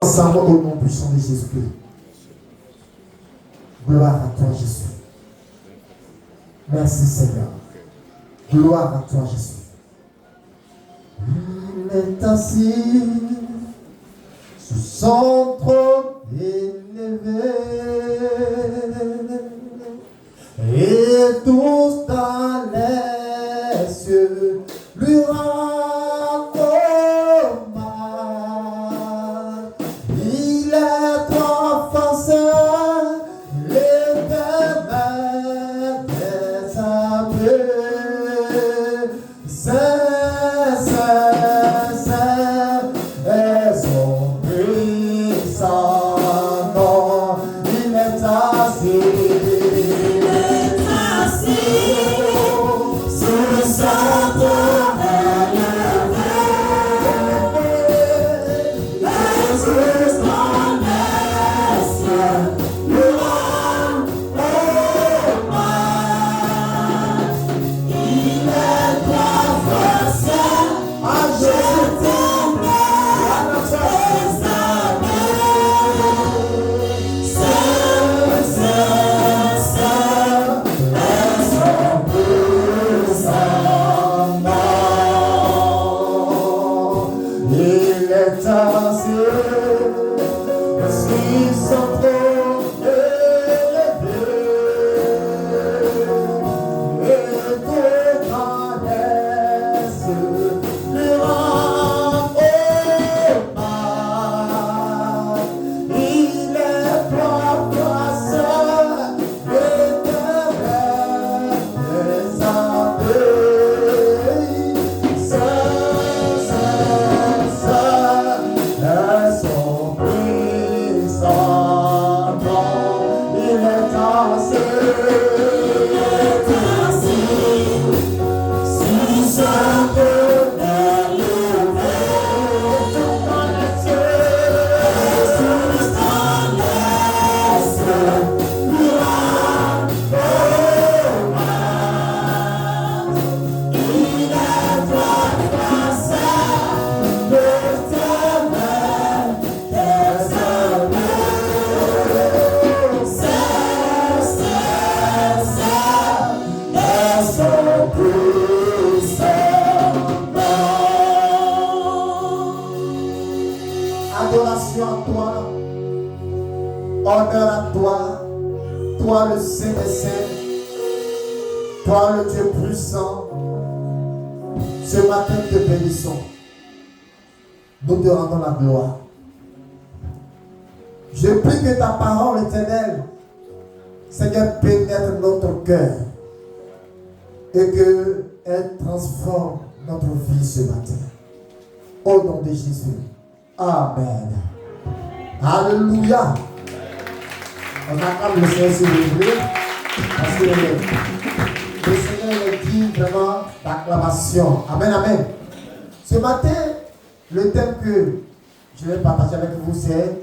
Ensemble au nom puissant de Jésus-Christ. Gloire à toi, Jésus. Merci, Seigneur. Gloire à toi, Jésus. Il est assis sous son trône élevé, et tous dans les cieux lui rendent hommage. Il est offensé, l'éternel des armées. Nous te rendons la gloire. Je prie que ta parole éternelle, Seigneur, pénètre notre cœur et qu'elle transforme notre vie ce matin. Au nom de Jésus. Amen. Alléluia. On acclame le Seigneur s'il vous plaît, parce que le Seigneur est dit vraiment d'acclamation. Amen, amen. Ce matin, le thème que je vais partager avec vous, c'est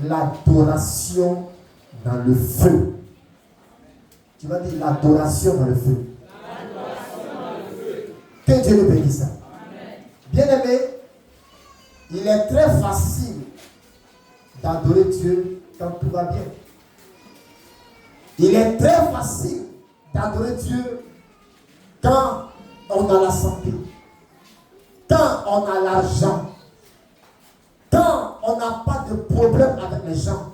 l'adoration dans le feu. Tu vas dire l'adoration dans le feu. Que Dieu nous bénisse. Bien-aimé, il est très facile d'adorer Dieu quand tout va bien. Il est très facile d'adorer Dieu quand on a la santé, quand on a l'argent, quand on n'a pas de problème avec les gens.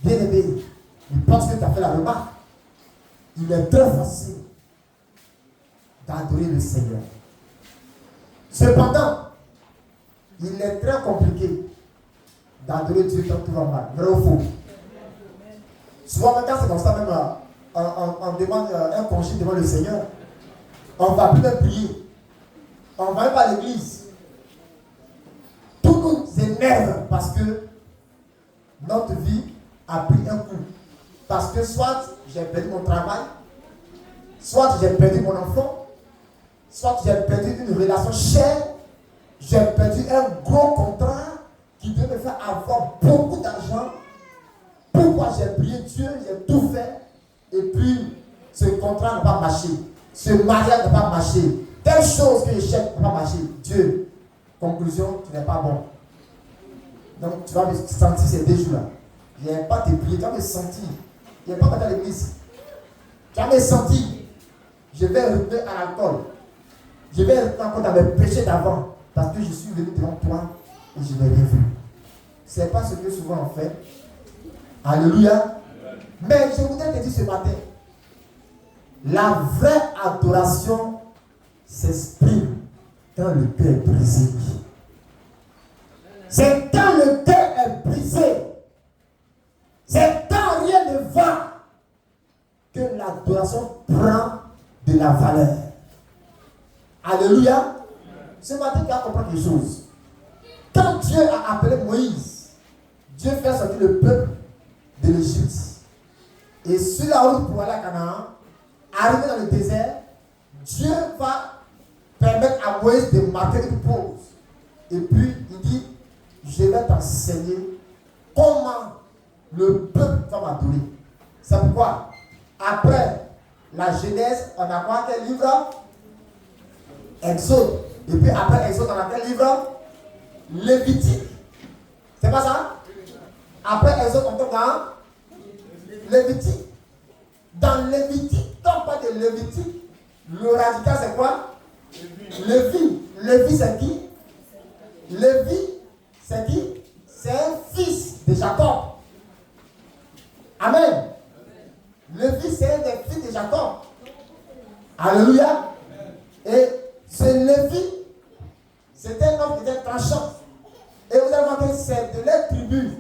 Bien-aimé, je pense que tu as fait la remarque. Il est très facile d'adorer le Seigneur. Cependant, il est très compliqué d'adorer Dieu quand tout va mal. Vrai ou faux? Souvent, maintenant, c'est comme ça, même on demande un congé devant le Seigneur. On ne va plus même prier. On ne va même pas à l'église. Tout nous énerve parce que notre vie a pris un coup. Parce que soit j'ai perdu mon travail, soit j'ai perdu mon enfant, soit j'ai perdu une relation chère, j'ai perdu un gros contrat qui devait me faire avoir beaucoup d'argent. Pourquoi j'ai prié Dieu, j'ai tout fait, et puis ce contrat n'a pas marché, ce mariage n'a pas marché, telle chose que je cherche n'a pas marché. Dieu, conclusion, tu n'es pas bon. Donc tu vas me sentir ces 2 jours-là. Je n'ai pas te prier, tu vas me sentir. Je n'ai pas été à l'église. Tu vas me sentir. Je vais revenir à l'alcool. Je vais revenir encore dans mes péchés d'avant. Parce que je suis venu devant toi et je n'ai rien vu. Ce n'est pas ce que souvent on fait. Alléluia. Mais je voudrais te dire ce matin, la vraie adoration s'exprime quand le cœur est brisé. C'est quand le cœur est brisé. C'est quand rien ne va que l'adoration prend de la valeur. Alléluia. Ce matin, tu vas comprendre quelque chose. Quand Dieu a appelé Moïse, Dieu fait sortir le peuple de l'Égypte. Et sur la route pour aller à Canaan, arrivé dans le désert, Dieu va permettre à Moïse de marquer une pause. Et puis, il dit, je vais t'enseigner comment le peuple va m'adorer. C'est pourquoi, après la Genèse, on a quoi? Quel livre? Exode. Et puis après Exode, on a quel livre? Lévitique. C'est pas ça? Après Exode, on tombe dans Lévitique. Dans Lévitique, quand on parle de Lévitique, le radical c'est quoi? Lévi. Lévi c'est qui? Lévi c'est qui? C'est un fils de Jacob. Amen. Lévi c'est un des fils de Jacob. Alléluia. Et ce Lévi, c'était un homme qui était tranchant. Et vous allez voir que c'est de la tribu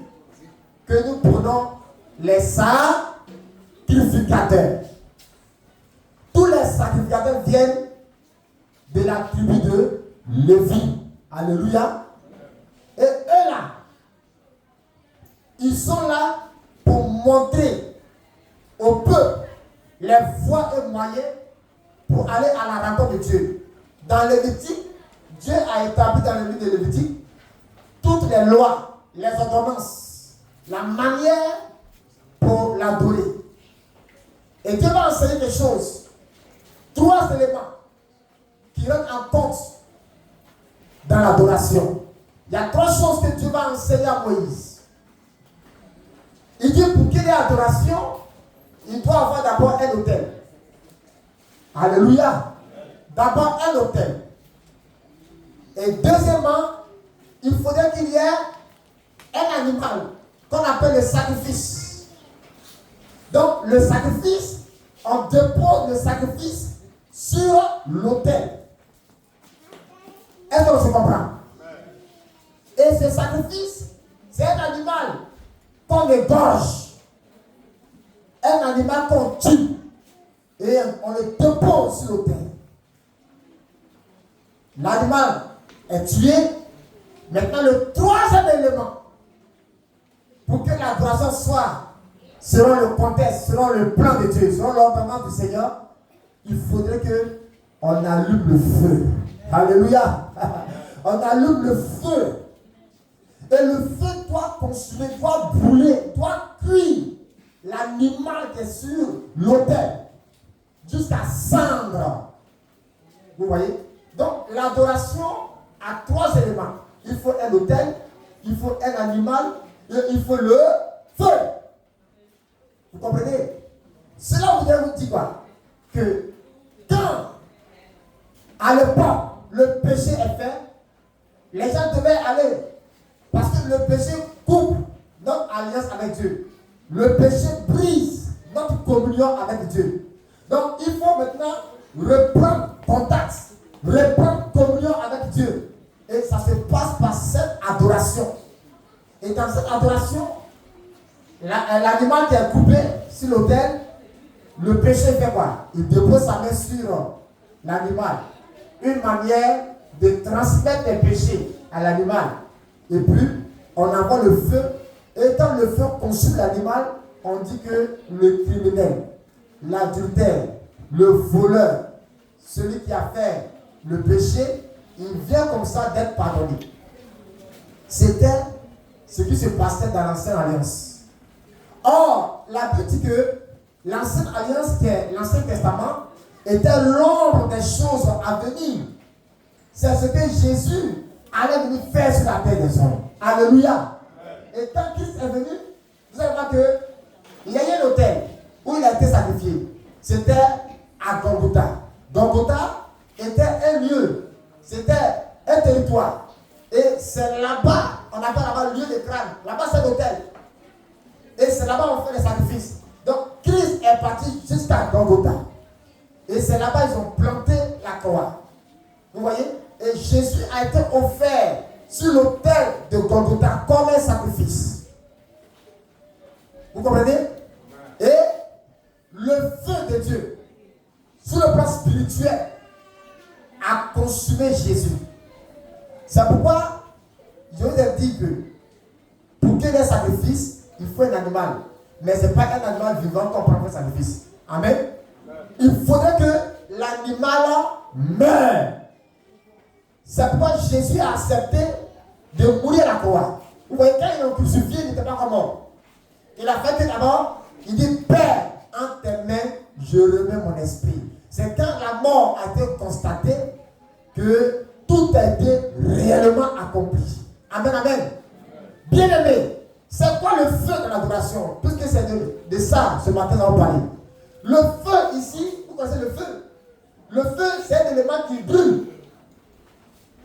que nous prenons les sacrificateurs. Tous les sacrificateurs viennent de la tribu de Lévi. Alléluia. Et eux là, ils sont là pour montrer au peuple les voies et moyens pour aller à la rencontre de Dieu. Dans Lévitique, Dieu a établi dans le livre de Lévitique toutes les lois, les ordonnances, la manière pour l'adorer. Et Dieu va enseigner des choses. 3 éléments qui rentrent en compte dans l'adoration. Il y a 3 choses que Dieu va enseigner à Moïse. Il dit pour qu'il y ait adoration, il doit avoir d'abord un autel. Alléluia. D'abord un autel. Et deuxièmement, il faudrait qu'il y ait un animal qu'on appelle le sacrifice. Donc le sacrifice, on dépose le sacrifice sur l'autel. Est-ce qu'on se comprend? Et ce sacrifice, c'est un animal qu'on égorge. Un animal qu'on tue. Et on le dépose sur l'autel. L'animal est tué. Maintenant, le 3e élément, pour que l'adoration soit selon le contexte, selon le plan de Dieu, selon l'ordonnance du Seigneur, il faudrait qu'on allume le feu. Alléluia. On allume le feu. Et le feu doit consumer, doit brûler, doit cuire l'animal qui est sur l'autel jusqu'à cendre. Vous voyez? Donc l'adoration a 3 éléments. Il faut un autel, il faut un animal et il faut le feu. Vous comprenez? Cela voudrait vous dire quoi? Que quand à l'époque le péché est fait, les gens devaient aller. Parce que le péché coupe notre alliance avec Dieu. Le péché brise notre communion avec Dieu. Donc il faut maintenant reprendre contact, reprendre communion avec Dieu. Et ça se passe par cette adoration. Et dans cette adoration, l'animal qui est coupé sur l'autel, le péché fait quoi? Il dépose sa main sur l'animal. Une manière de transmettre les péchés à l'animal. Et puis, on envoie le feu. Et quand le feu consume l'animal, on dit que le criminel, l'adultère, le voleur, celui qui a fait le péché, il vient comme ça d'être pardonné. C'était ce qui se passait dans l'Ancienne Alliance. Or, la Bible dit que l'Ancienne Alliance, qui est l'Ancien Testament, était l'ombre des choses à venir. C'est ce que Jésus allait venir faire sur la terre des hommes. Alléluia. Et quand Christ est venu, vous allez voir qu'il y a eu un autel où il a été sacrifié. C'était à Golgotha. Golgotha était un lieu, c'était un territoire. Et c'est là-bas, on appelle là-bas le lieu de crâne. Là-bas, c'est l'autel. Et c'est là-bas qu'on fait les sacrifices. Donc, Christ est parti jusqu'à Golgotha. Et c'est là-bas qu'ils ont planté la croix. Vous voyez? Et Jésus a été offert sur l'autel de Golgotha comme un sacrifice. Vous comprenez? Et le feu de Dieu, sur le plan spirituel, a consumé Jésus. C'est pourquoi je vous ai dit que pour qu'il y ait un sacrifice, il faut un animal. Mais ce n'est pas un animal vivant qu'on prend pour un sacrifice. Amen. Il faudrait que l'animal meure. C'est pourquoi Jésus a accepté de mourir à la croix. Vous voyez, quand ils l'ont crucifié, il n'était pas comme mort. Il a fait que d'abord, il dit, Père, en tes mains, je remets mon esprit. C'est quand la mort a été constatée que tout a été réellement accompli. Amen, amen. Bien-aimé, c'est quoi le feu de l'adoration? Puisque c'est de ça, ce matin, nous allons parler. Le feu ici, vous connaissez le feu? Le feu, c'est un élément qui brûle.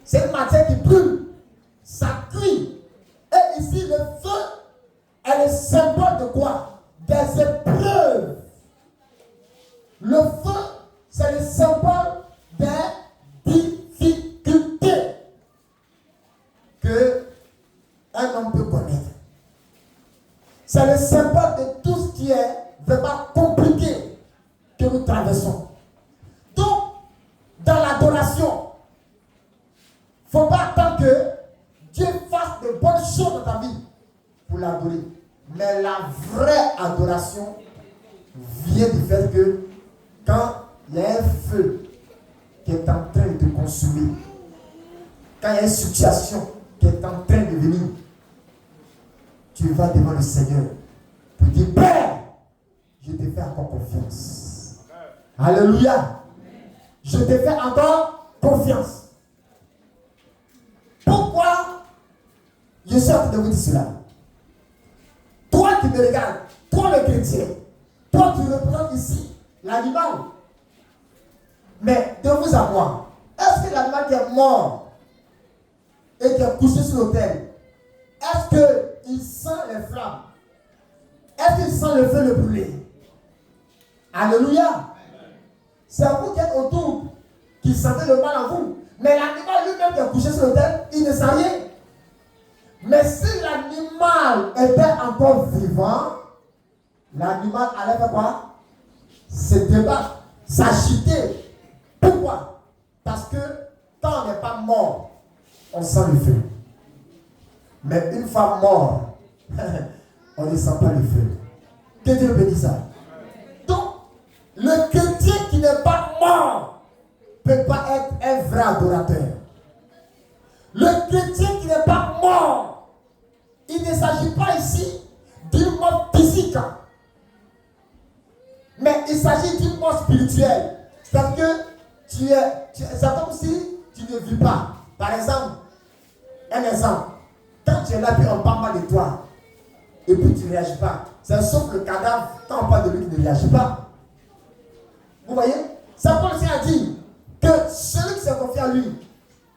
C'est une matière qui brûle. Ça cuit. Et ici, le feu est le symbole de quoi? Des épreuves. Le feu, c'est le symbole des difficultés que un homme peut connaître. C'est le symbole de tout ce qui est vraiment compliqué que nous traversons. Donc, dans l'adoration, il ne faut pas attendre que Dieu fasse de bonnes choses dans ta vie pour l'adorer. Mais la vraie adoration vient du fait que quand il y a un feu qui est en train de te consumer, quand il y a une situation qui est en train de venir, tu vas devant le Seigneur pour dire, Père, je te fais encore confiance. Alléluia. Je te fais encore confiance. Pourquoi je suis en train de vous dire cela? Toi qui me regardes, toi le chrétien, toi tu représentes ici l'animal. Mais de vous à moi, est-ce que l'animal qui est mort et qui est couché sur l'autel, est-ce qu'il sent les flammes? Est-ce qu'il sent le feu le brûler? Alléluia. C'est vous qui êtes autour qui sentez le mal en vous. Mais l'animal lui-même qui est couché sur l'autel, il ne sent rien. Mais si l'animal était encore vivant, l'animal allait faire quoi? Se débattre, s'agiter. Pourquoi? Parce que quand on n'est pas mort, on sent le feu. Mais une fois mort, on ne sent pas le feu. Que Dieu bénisse ça. Donc, le chrétien qui n'est pas mort ne peut pas être un vrai adorateur. Le chrétien qui n'est pas mort, il ne s'agit pas ici d'une mort physique, mais il s'agit d'une mort spirituelle. C'est-à-dire que c'est comme si tu ne vis pas. Par exemple, un exemple, quand tu es là, puis on parle mal de toi, et puis tu ne réagis pas. C'est sauf le cadavre, quand on parle de lui, qui ne réagit pas. Vous voyez? Ça Paul a dit que celui qui se confie à lui,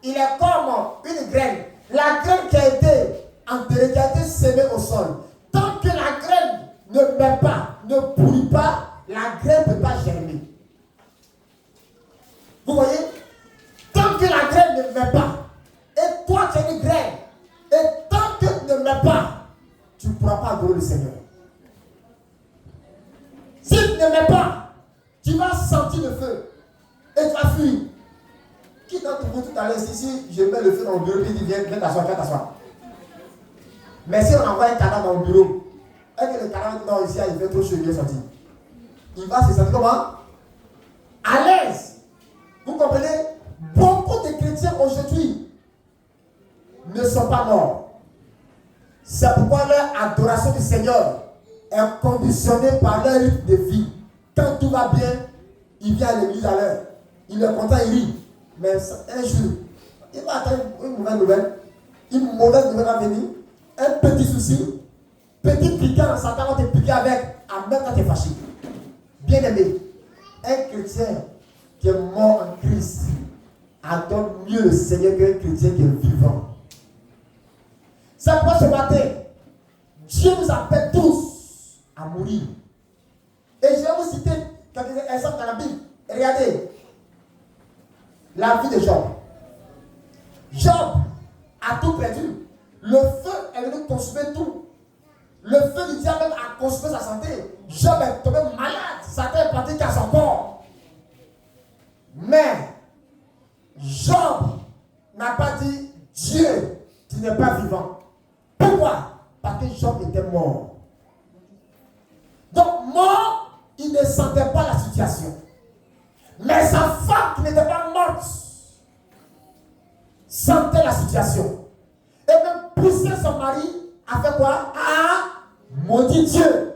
il est comme une graine. La graine qui a été enterrée, qui a été semée au sol. Tant que la graine ne meurt pas, ne pourrit pas, la graine ne peut pas germer. Vous voyez? Tant que la graine ne meurt pas, et toi tu es une graine, et tant que tu ne meurs pas, tu ne pourras pas adorer le Seigneur. Si tu ne meurs pas, tu vas sentir le feu, et tu vas fuir. Qui d'entre vous tout à l'heure, si je mets le feu dans le bureau, il dit viens t'asseoir, viens t'asseoir. Mais si on envoie un cadavre dans le bureau, et que le cadavre dit non, ici, il fait trop chaud, il vient sortir. Il va se sentir comment? À l'aise. Vous comprenez? Beaucoup de chrétiens aujourd'hui ne sont pas morts. C'est pourquoi leur adoration du Seigneur est conditionnée par leur rythme de vie. Quand tout va bien, il vient à l'église à l'heure. Il est content, il rit. Mais un jour, il va attendre une mauvaise nouvelle. Une mauvaise nouvelle va venir. un petit souci, petit piquant, Satan va te piquer avec, en même temps tu es fâché. Bien aimé, un chrétien qui est mort en Christ adore mieux le Seigneur qu'un chrétien qui est vivant. Ça pourquoi ce matin, Dieu nous appelle tous à mourir. Et je vais vous citer quelques exemples dans la Bible. Regardez, la vie de Job. Job a tout perdu. Le feu est venu consumer tout. Le feu du diable même a consumé sa santé. Job est tombé malade. Satan est parti qu'à son corps. Mais Job n'a pas dit Dieu, tu n'es pas vivant. Pourquoi? Parce que Job était mort. Donc mort, il ne sentait pas la situation. Mais sa femme qui n'était pas morte sentait la situation. Et même poussait son mari à faire quoi? À maudire Dieu.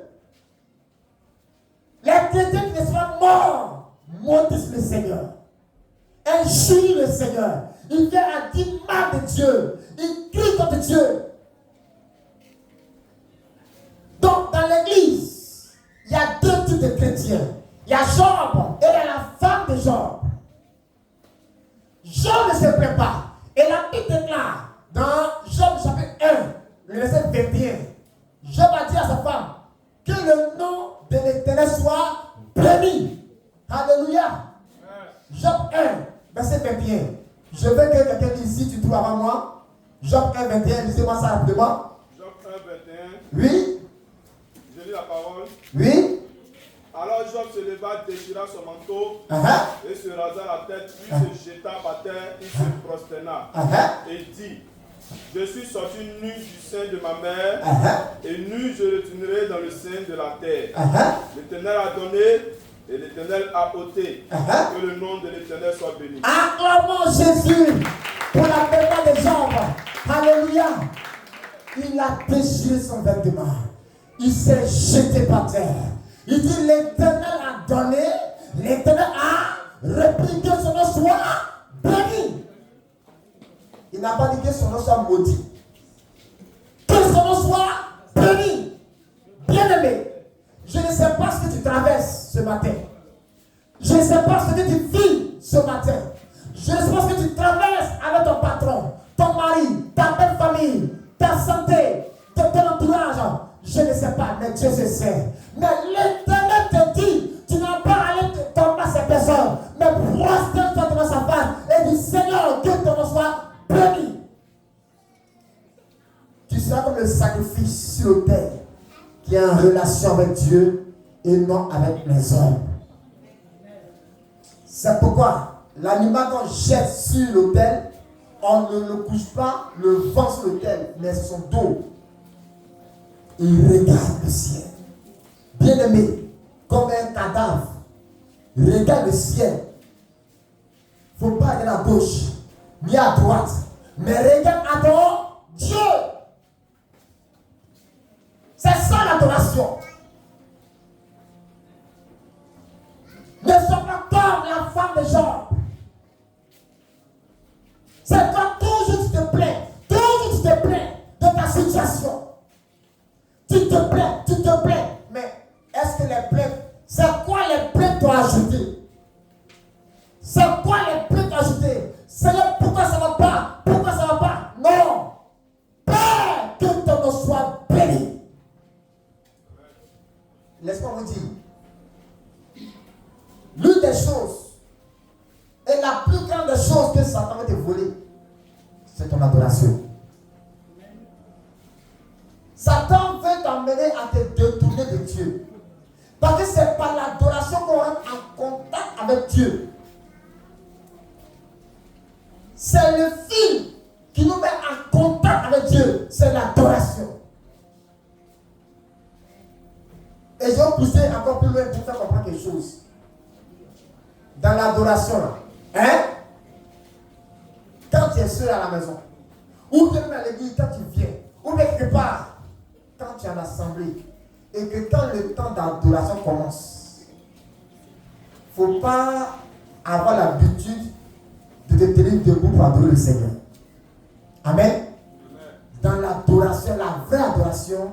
Les chrétiens qui ne sont pas morts maudissent le Seigneur. Injurient le Seigneur. Il vient à dire mal de Dieu. Il crie contre Dieu. Donc dans l'église, il y a deux types de chrétiens. Il y a Job et il y a la femme de Job. Job ne se plaint pas. Et la Bible déclare dans Job chapitre 1, le verset 21, Job a dit à sa femme que le nom de l'Éternel soit béni. Alléluia. Job 1, verset 21. Je veux que quelqu'un ici, tu trouves avant moi. Job 1, 21, lisez-moi ça rapidement. Job 1, 21. Oui. Je lis la parole. Oui. Alors Job se leva, déchira son manteau et se rasa la tête, puis se jeta par terre, il se prosterna et dit: Je suis sorti nu du sein de ma mère et nu je retournerai dans le sein de la terre. L'Éternel a donné et l'Éternel a ôté. Que le nom de l'Éternel soit béni. Acclamons Jésus pour la mémoire des hommes. Alléluia. Il a déchiré son vêtement. Il s'est jeté par terre. Il dit l'Éternel a donné, l'Éternel a repris, que son nom soit béni. Il n'a pas dit que son nom soit maudit. Que son nom soit béni. Bien-aimé, je ne sais pas ce que tu traverses ce matin. Je ne sais pas ce que tu vis ce matin. Je ne sais pas ce que tu traverses avec ton patron, ton mari, ta belle famille, ta santé, ton entourage. Je ne sais pas, mais Dieu se sait. Mais l'Éternel te dit, tu n'as pas à aller tomber à cette personne, mais prosterne-toi devant sa face et dis: Seigneur, que ton nom soit béni. Tu seras comme le sacrifice sur l'autel qui est en relation avec Dieu et non avec les hommes. C'est pourquoi l'animal qu'on jette sur l'autel, on ne le couche pas le vent sur l'autel, mais son dos. Il regarde le ciel. Bien-aimé, comme un cadavre, regarde le ciel. Il ne faut pas aller à gauche, ni à droite, mais regarde à ton Dieu. C'est ça l'adoration. Ne sois pas comme la femme de Job. C'est quand toujours tu te plains, de ta situation. Tu te plains, mais est-ce que les plaintes, c'est quoi les plaintes t'ont ajouté? C'est quoi les plaintes t'ont ajouté? Seigneur, pourquoi ça ne va pas? Pourquoi ça ne va pas? Non! Père, que ton nom soit béni. Laisse-moi vous dire, l'une des choses, et la plus grande des choses que Satan va te voler, c'est ton adoration. Satan veut t'emmener à te détourner de Dieu. Parce que c'est par l'adoration qu'on rentre en contact avec Dieu. C'est le fil qui nous met en contact avec Dieu. C'est l'adoration. Et je vais pousser encore plus loin pour faire comprendre quelque chose. Dans l'adoration, quand tu es seul à la maison, ou bien à l'église quand tu viens, ou bien quelque part, quand tu es en assemblée, et que quand le temps d'adoration commence, il ne faut pas avoir l'habitude de te tenir debout pour adorer le Seigneur. Amen. Dans l'adoration, l'adoration, la vraie adoration,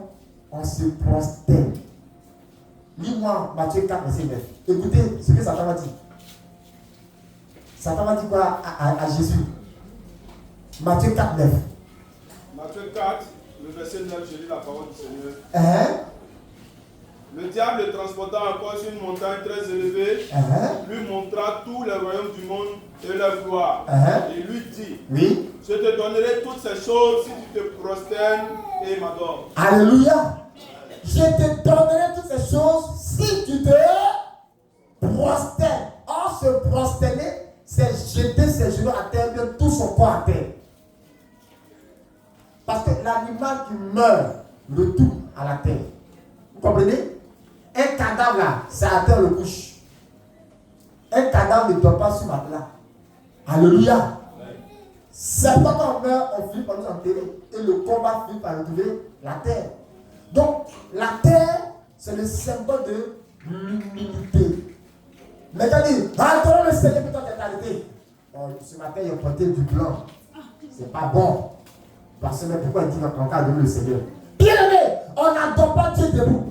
on se prosterne. Lis-moi Matthieu 4, verset 9. Écoutez ce que Satan va dire. Satan va dire quoi à Jésus? Matthieu 4, 9. Matthieu 4, le verset 9, je lis la parole du Seigneur. Le diable le transporta encore sur une montagne très élevée, lui montra tous les royaumes du monde et leur gloire. Et lui dit, oui, je te donnerai toutes ces choses si tu te prosternes et m'adores. Alléluia. Je te donnerai toutes ces choses si tu te prosternes. Or, se prosterner, c'est jeter ses genoux à terre, de tout son corps à terre. Parce que l'animal qui meurt, le tout à la terre. Vous comprenez? Un cadavre là, c'est à terre le couche. Un cadavre ne dort pas sur matelas. Alléluia. C'est pas quand on meurt, on finit par nous enterrer. Et le combat finit par retrouver la terre. Donc, la terre, c'est le symbole de l'humilité. Mais quand il dit, adorons le Seigneur plutôt que d'arrêter. Bon, ce matin, il a porté du blanc. C'est pas bon. Parce que pourquoi il dit qu'on va adorer le Seigneur? Bien aimé, on n'adore pas Dieu debout.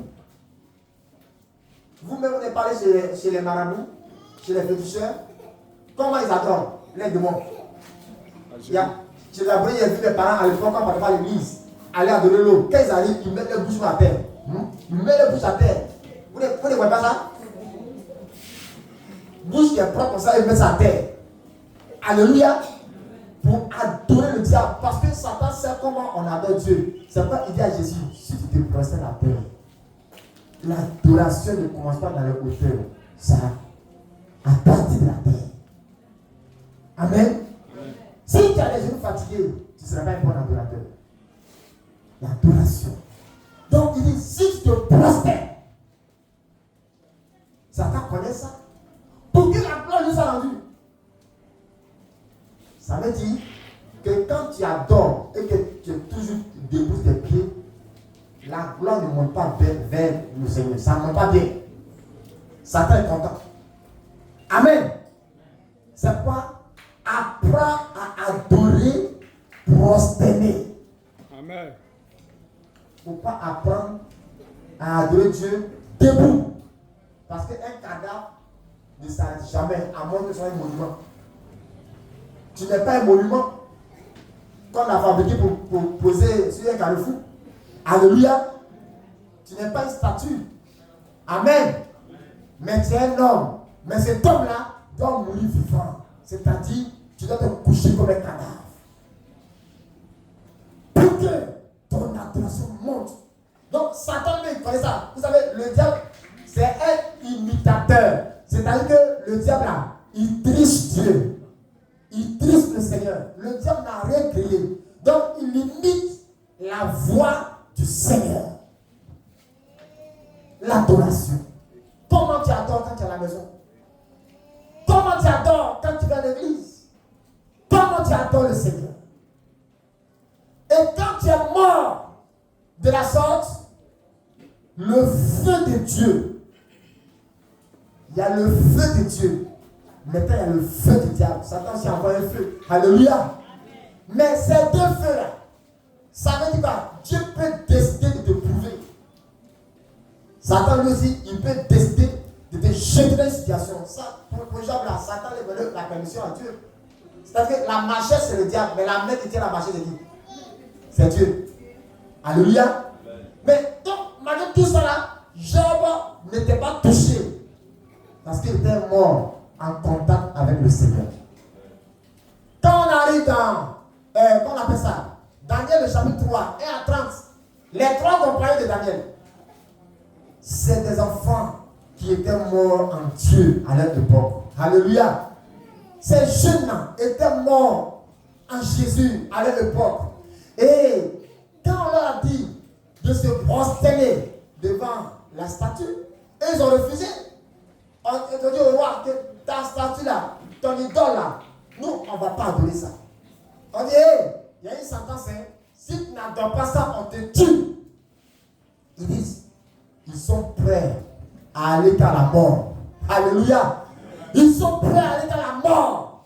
Vous-même, vous avez parlé chez les marabouts, chez les féticheurs. Comment ils adorent les démons? Chez les abris, j'ai vu mes parents à l'époque, quand on partait à l'église, aller adorer l'eau. Quand ils arrivent, ils mettent les bouches à terre. Ils mettent les bouches à terre. Vous ne voyez pas ça? Bouche qui est propre comme ça, ils mettent ça à terre. Alléluia. Pour adorer le diable. Parce que Satan sait comment on adore Dieu. C'est pourquoi il dit à Jésus, si tu te prosternes à terre, l'adoration ne commence pas dans les hauteurs. Ça, à partir de la terre. Amen. Si tu as les genoux fatigués, tu ne seras pas un bon adorateur. L'adoration. Donc il dit, si tu te prosternes, Satan connaît ça. Pour que la gloire lui soit rendue. Ça veut dire que quand tu adores et que tu es toujours debout sur tes pieds, la gloire ne monte pas vers le Seigneur. Ça ne monte pas bien. Satan est content. Amen. C'est quoi? Apprends à adorer, prosterner. Amen. Il ne faut pas apprendre à adorer Dieu debout. Parce qu'un cadavre ne s'arrête jamais, à moins que ce soit un monument. Tu n'es pas un monument qu'on a fabriqué pour poser sur un carrefour. Alléluia. Tu n'es pas une statue. Amen. Mais tu es un homme. Mais cet homme-là doit mourir vivant. C'est-à-dire, tu dois te coucher comme un cadavre. Pour que ton adoration monte. Donc, Satan, il connaît ça. Vous savez, le diable, c'est un imitateur. C'est-à-dire que le diable, là, il triche Dieu. Il triche le Seigneur. Le diable n'a rien créé. Donc, il imite la voix du Seigneur. L'adoration. Comment tu adores quand tu es à la maison? Comment tu adores quand tu vas à l'église? Comment tu adores le Seigneur? Et quand tu es mort de la sorte, le feu de Dieu, il y a le feu de Dieu. Maintenant, il y a le feu du diable. Satan s'y envoie un feu. Alléluia. Mais ces deux feux-là, ça veut dire quoi? Dieu peut décider de te prouver. Satan lui aussi, il peut décider de te jeter dans une situation. Ça, pour Job, là, Satan lui donne la permission à Dieu. C'est-à-dire que la machette, c'est le diable. Mais la main qui tient la machette, c'est qui? C'est Dieu. Alléluia. Mais donc, malgré tout ça là, Job n'était pas touché. Parce qu'il était mort en contact avec le Seigneur. Quand on arrive dans, qu'on appelle ça, Daniel le chapitre 3, 1 à 30, les trois compagnons de Daniel, c'est des enfants qui étaient morts en Dieu à leur époque. Alléluia. Ces jeunes-là étaient morts en Jésus à leur époque. Et quand on leur a dit de se prosterner devant la statue, ils ont refusé. On a dit au roi que ta statue là, ton idole là, nous on ne va pas adorer ça. On dit, hey, il y a une sentence, hein, si tu n'adores pas ça, on te tue. Ils disent, ils sont prêts à aller dans la mort. Alléluia. Ils sont prêts à aller dans la mort.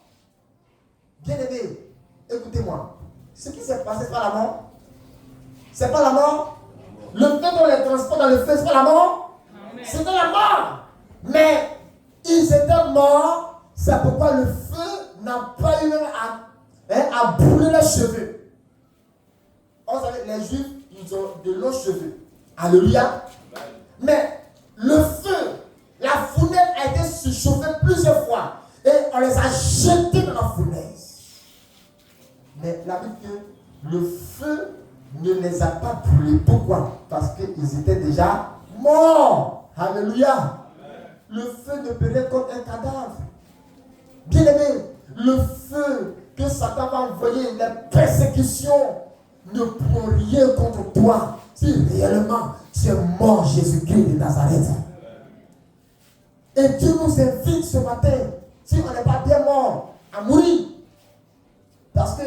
Bien aimé, écoutez-moi. Ce qui s'est passé par la mort, C'est pas la mort. Le fait qu'on les transporte dans le feu, c'est pas la mort. C'était la mort. Mais ils étaient morts. C'est pourquoi le feu n'a pas eu même à brûler leurs cheveux. Vous savez, les Juifs, ils ont de longs cheveux. Alléluia. Mais le feu, la fournaise a été surchauffée plusieurs fois. Et on les a jetés dans la fournaise. Mais la Bible dit que le feu ne les a pas brûlés. Pourquoi? Parce qu'ils étaient déjà morts. Alléluia. Le feu ne peut comme un cadavre. Bien aimé, le feu que Satan va envoyer, les persécutions, ne prend rien contre toi si réellement tu es mort, Jésus-Christ de Nazareth. Et Dieu nous invite ce matin, si on n'est pas bien mort, à mourir. Parce que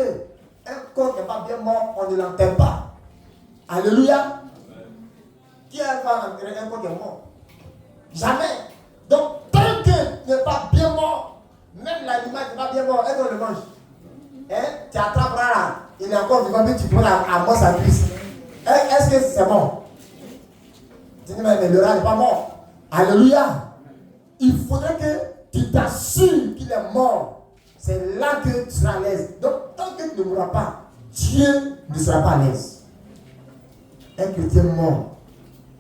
un corps n'est pas bien mort, on ne l'enterre pas. Alléluia. Qui va enterrer un corps qui est mort? Jamais. Donc, tant que tu n'es pas bien mort, même l'animal qui n'est pas bien mort, est-ce qu'on le mange? Tu attrapes là, il est encore vivant, mais tu prends à mort sa cuisse. Est-ce que c'est bon? Tu dis, mais le rat n'est pas mort. Alléluia. Il faudrait que tu t'assures qu'il est mort. C'est là que tu seras à l'aise. Donc, tant que tu ne mourras pas, Dieu ne sera pas à l'aise. Un chrétien mort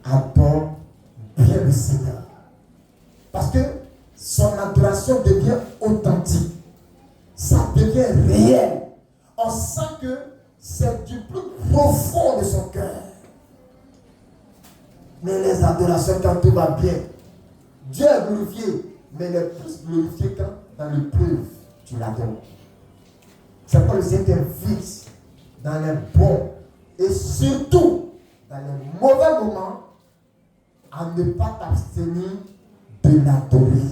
adore bien le Seigneur. Parce que son adoration devient authentique. Ça devient réel. On sent que c'est du plus profond de son cœur. Mais les adorations, quand tout va bien, Dieu est glorifié, mais il est plus glorifié quand dans l'épreuve, tu l'adores. C'est pourquoi le Seigneur t'invite dans les bons et surtout dans les mauvais moments à ne pas t'abstenir de l'adorer.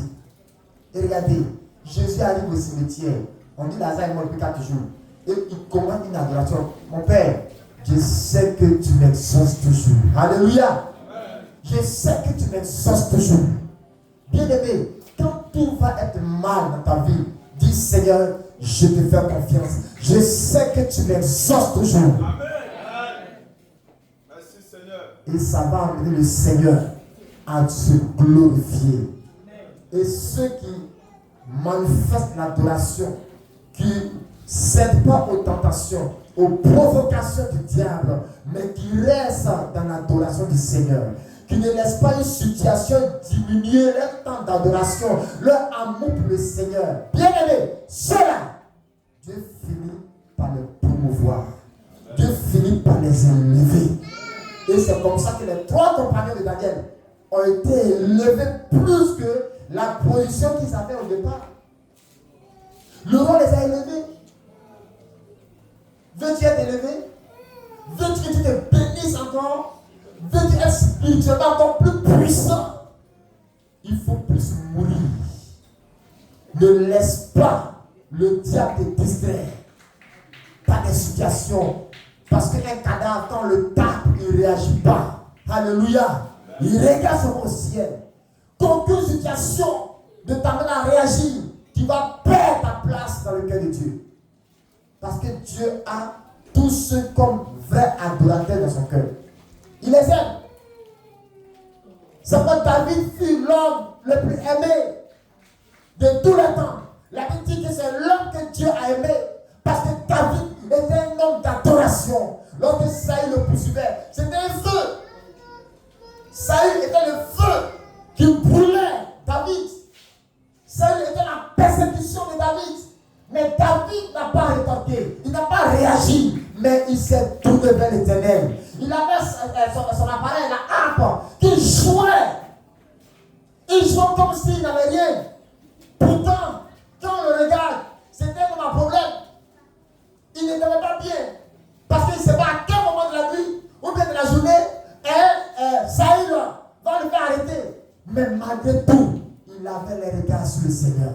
Et regardez, Jésus arrive au cimetière. On dit Lazare est mort depuis 4 jours. Et il commande une adoration. Mon Père, je sais que tu m'exauces toujours. Alléluia. Je sais que tu m'exauces toujours. Bien aimé, quand tout va être mal dans ta vie, dis Seigneur, je te fais confiance. Je sais que tu m'exauces toujours. Amen. Merci Seigneur. Et ça va amener le Seigneur à se glorifier. Et ceux qui manifestent l'adoration, qui ne cèdent pas aux tentations, aux provocations du diable, mais qui restent dans l'adoration du Seigneur, qui ne laissent pas une situation diminuer leur temps d'adoration, leur amour pour le Seigneur. Bien aimé, cela, Dieu finit par les promouvoir. Dieu finit par les élever. Et c'est comme ça que les 3 compagnons de Daniel ont été élevés plus que la position qu'ils avaient au départ. Le roi les a élevés. Veux-tu être élevé? Veux-tu que tu te bénisses encore? Veux-tu être spirituellement encore plus puissant? Il faut plus mourir. Ne laisse pas le diable te distraire par des situations. Parce qu'un cadavre, quand le tape, il ne réagit pas. Alléluia. Il regarde au ciel. Qu'aucune situation ne t'amène à réagir. Tu vas perdre ta place dans le cœur de Dieu. Parce que Dieu a tous ceux comme vrais adorateurs dans son cœur. Il les aime. C'est pourquoi David fut l'homme le plus aimé de tous les temps. La Bible dit que c'est l'homme que Dieu a aimé. Parce que David était un homme d'adoration. Lorsque Saül le poursuivait, c'était un feu. Saül était le feu qui brûlait David. Saül était la persécution de David. Mais David n'a pas rétorqué. Il n'a pas réagi. Mais il s'est tourné vers l'Éternel. Il avait son appareil, la harpe, qui jouait. Il jouait comme s'il n'avait rien. Pourtant, quand on le regarde, c'était comme un problème. Il n'était pas bien. Parce qu'il ne sait pas à quel moment de la nuit ou bien de la journée, Saül va le faire arrêter. Mais malgré tout, il avait les regards sur le Seigneur.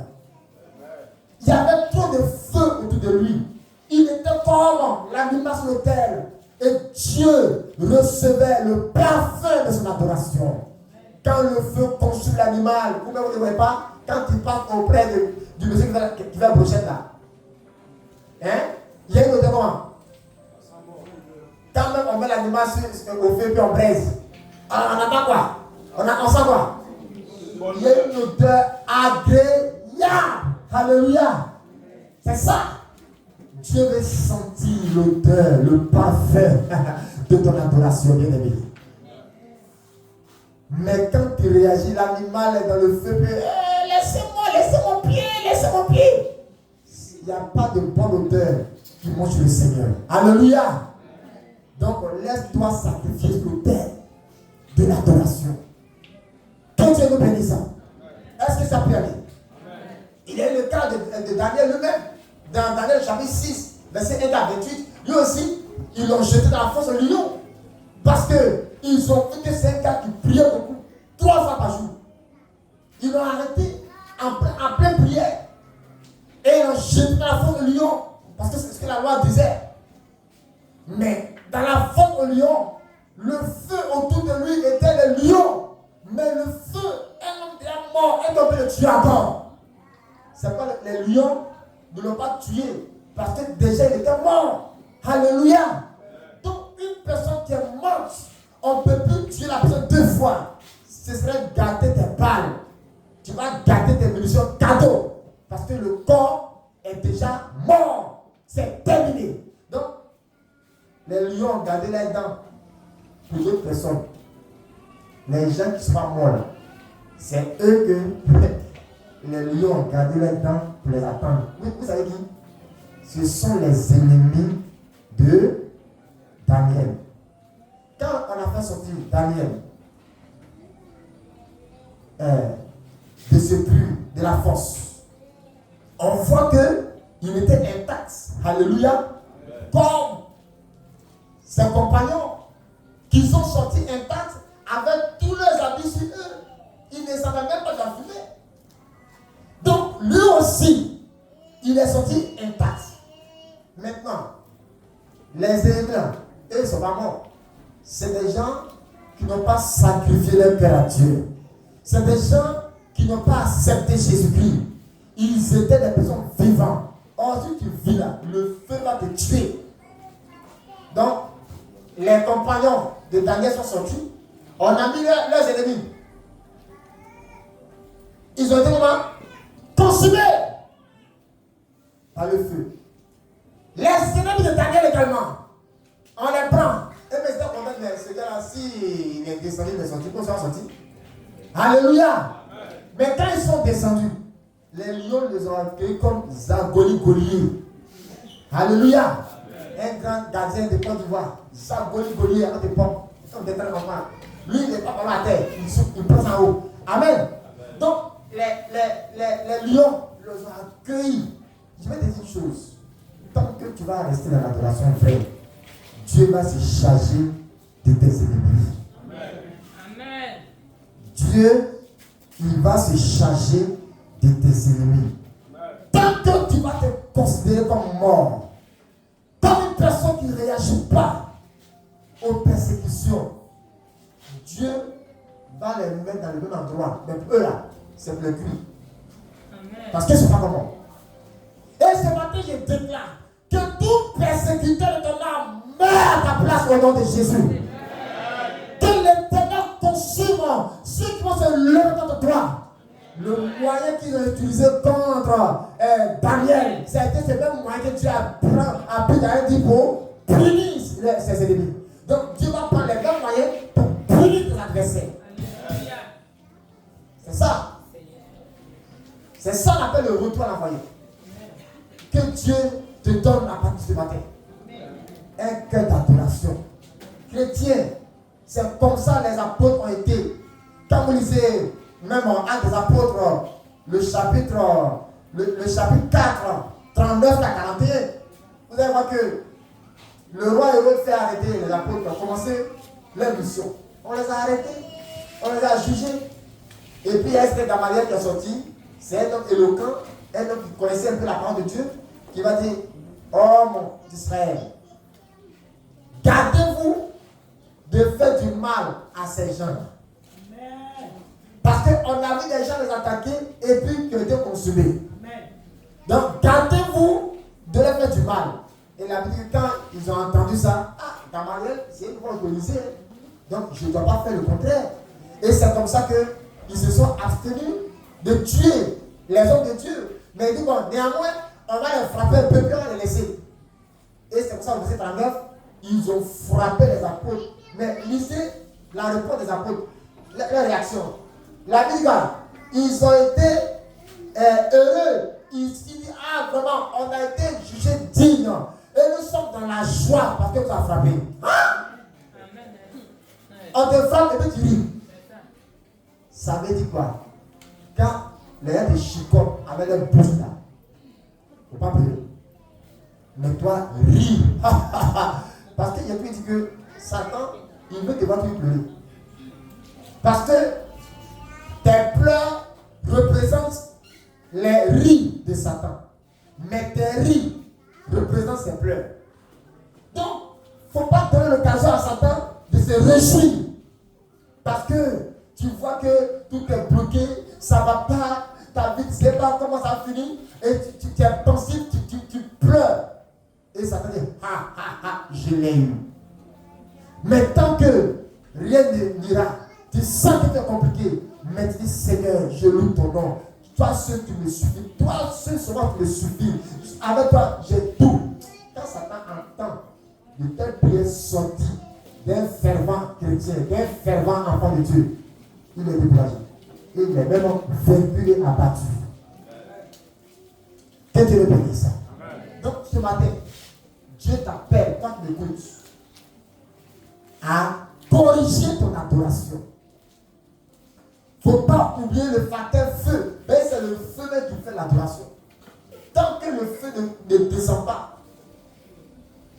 Il y avait trop de feu autour de lui. Il était comme l'animal sur l'autel. Et Dieu recevait le parfum de son adoration. Quand le feu consume l'animal, vous ne voyez pas, quand il passe auprès du monsieur qui fait la brochette là. Hein? Il y a une odeur comment? Quand même on met l'animal au feu puis on braise. Alors, on n'a pas quoi? On sent quoi? Il y a une odeur agréable. Alléluia. C'est ça. Dieu veut sentir l'odeur, le parfum de ton adoration, bien-aimé. Mais quand tu réagis, l'animal est dans le feu, laissez mon pied. Il n'y a pas de bonne odeur qui monte sur le Seigneur. Alléluia. Donc laisse-toi sacrifier l'odeur de l'adoration. Que Dieu nous bénisse. Est-ce que ça peut aller? Il y a le cas de Daniel lui-même. Dans Daniel chapitre 6, verset 1 à 28, lui aussi, ils l'ont jeté dans la fosse au lion. Parce qu'ils ont vu que c'est un gars qui priait beaucoup, 3 fois par jour. Ils l'ont arrêté en pleine prière. Et ils l'ont jeté dans la fosse au lion. Parce que c'est ce que la loi disait. Mais dans la fosse au lion, le feu autour de lui était le lion. Mais le feu, un homme déjà mort, est tombé le tuer encore. C'est pas les lions ne l'ont pas tué. Parce que déjà il était mort. Alléluia. Donc une personne qui est morte, on ne peut plus tuer la personne 2 fois. Ce serait gâter tes balles. Tu vas gâter tes munitions cadeau. Parce que le corps est déjà mort. C'est terminé. Donc, les lions ont gardé les dents pour d'autres personnes. Les gens qui sont morts, c'est eux que les lions ont gardé les dents pour les attendre. Oui, vous savez qui? Ce sont les ennemis de Daniel. Quand on a fait sortir Daniel de ce puits, de la fosse, on voit qu'il était intact. Alléluia. Comme ses compagnons qui sont sortis intacts avec tous leurs habits sur eux. Ils ne savaient même pas d'en fumer. Donc lui aussi, il est sorti intact. Maintenant, les ennemis, eux, ils ne sont pas morts. C'est des gens qui n'ont pas sacrifié leur cœur à Dieu. C'est des gens qui n'ont pas accepté Jésus-Christ. Ils étaient des personnes vivantes. Or, si tu vis là, le feu va te tuer. Donc, les compagnons de Daniel sont sortis. On a mis leurs ennemis. Ils ont été comment? Consumés par le feu. Les ennemis de Daniel également. On les prend. Et maintenant, on met ce gars-là, s'il est descendu, il est sorti, qu'on soit sorti. Alléluia. Mais quand ils sont descendus, les lions les ont accueillis comme Zagoli Golier. Alléluia. Un grand gardien de Côte d'Ivoire, Zagoli Golier, à l'époque. Lui, il n'est pas par la terre, il passe en haut. Amen. Donc, les lions les ont accueillis. Je vais te dire une chose. Tant que tu vas rester dans l'adoration, frère, Dieu va se charger de tes ennemis. Amen. Dieu, il va se charger de tes ennemis. Tant que tu vas te considérer comme mort, comme une personne qui ne réagit pas aux persécutions, Dieu va les mettre dans le même endroit. Mais eux là, c'est pour le cri. Parce que c'est pas comment. Et ce matin, je déclare que tout persécuteur de ton âme meurt à ta place au nom de Jésus. Que l'Éternel consume ceux qui vont se lever contre toi. Le moyen qu'ils ont utilisé contre Daniel, ça a été ce même moyen que Dieu a pris dans un dit pour punir ses ennemis. Donc Dieu va prendre les mêmes moyens pour punir tes adversaires. C'est ça. C'est ça qu'on appelle le retour à l'envoyé. Que Dieu te donne à partir de ce matin un cœur d'adoration. Chrétien, c'est comme ça les apôtres ont été. Quand vous lisez même en Actes des Apôtres, le chapitre 4, 39 à 41, vous allez voir que le roi Hérode fait arrêter les apôtres pour commencer leur mission. On les a arrêtés, on les a jugés. Et puis il y a Esther Gamaliel qui est sorti. C'est un homme éloquent, un homme qui connaissait un peu la parole de Dieu, qui va dire, homme d'Israël, gardez-vous de faire du mal à ces gens. Parce qu'on a vu des gens les attaquer et puis qui ont été consumés. Donc gardez-vous de leur faire du mal. Et la Bible dit que quand ils ont entendu ça, dans ma règle, c'est eux qui vont autoriser. Donc, je ne dois pas faire le contraire. Et c'est comme ça qu'ils se sont abstenus de tuer les hommes de Dieu. Mais ils disent, bon, néanmoins, on va les frapper un peu, puis on va les laisser. Et c'est pour ça, au verset 39, ils ont frappé les apôtres. Mais lisez la réponse des apôtres, leur réaction. La Bible, ils ont été heureux. Ils disent, ah, vraiment, on a été jugés dignes. Et nous sommes dans la joie parce que tu as frappé. Hein? On te frappe et puis tu ris. Ça veut dire quoi? Quand les gens de chicotent avec leur bouche là, il ne faut pas pleurer. Mais toi, ris. Parce qu'il y a qui dit que Satan, il veut te voir pleurer. Parce que tes pleurs représentent les ris de Satan. Mais tes ris représentent ses pleurs. Donc, il ne faut pas donner l'occasion à Satan de se réjouir. Parce que tu vois que tout est bloqué, ça ne va pas, ta vie, tu ne sais pas comment ça finit, et tu es pensif, tu pleures. Et Satan dit, je l'ai eu. Mais tant que rien n'ira, tu sens que c'est compliqué, mais tu dis, Seigneur, je loue ton nom. Toi seul tu me suffis, toi seul seulement tu me suffis. Avec toi, j'ai tout. Quand Satan entend de telles prières sorties d'un fervent chrétien, d'un fervent enfant de Dieu, il est découragé. Il est même vaincu et abattu. Que Dieu le bénisse. Donc ce matin, Dieu t'appelle, quand tu m'écoutes, à corriger ton adoration. Il ne faut pas oublier le facteur feu. Mais c'est le feu qui fait l'adoration. Tant que le feu ne descend pas,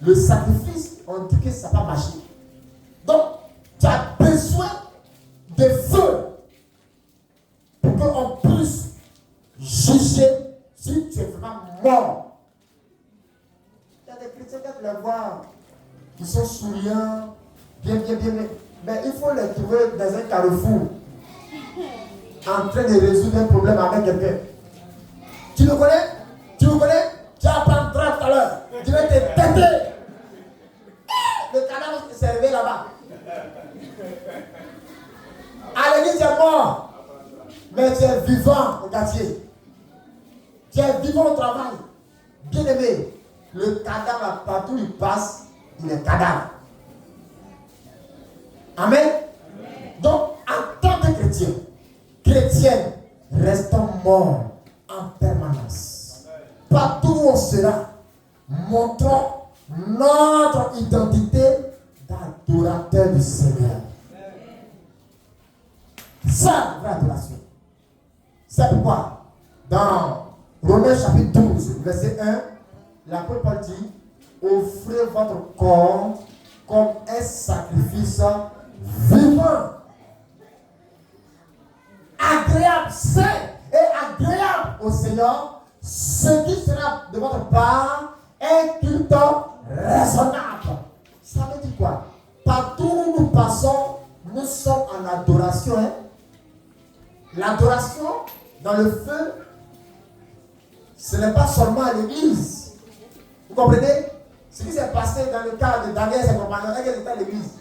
le sacrifice, on dit que ça va marcher. Donc, tu as besoin de feu pour qu'on puisse juger si tu es vraiment mort. Il y a des chrétiens quand tu les vois, qui sont souriants, bien. Mais il faut les trouver dans un carrefour, en train de résoudre un problème avec quelqu'un. Tu le connais? Tu le connais? Tu as appris tout à l'heure. Tu vas te péter. Le cadavre s'est réveillé là-bas. À l'église, tu es mort. Mais tu es vivant au quartier. Tu es vivant au travail. Bien aimé. Le cadavre, partout où il passe, il est cadavre. Amen. Donc, en tant que chrétien, chrétienne, restons morts en permanence. Partout où on sera, montrons notre identité d'adorateur du Seigneur. Ça, l'adoration. C'est pourquoi, dans Romains chapitre 12, verset 1, l'apôtre Paul dit, offrez votre corps comme un sacrifice vivant, agréable, saint et agréable au Seigneur, ce qui sera de votre part un culte raisonnable. Ça veut dire quoi? Partout où nous passons, nous sommes en adoration. Hein? L'adoration dans le feu, ce n'est pas seulement à l'église. Vous comprenez? Ce qui s'est passé dans le cas de Daniel et ses compagnons, ils étaient à l'église.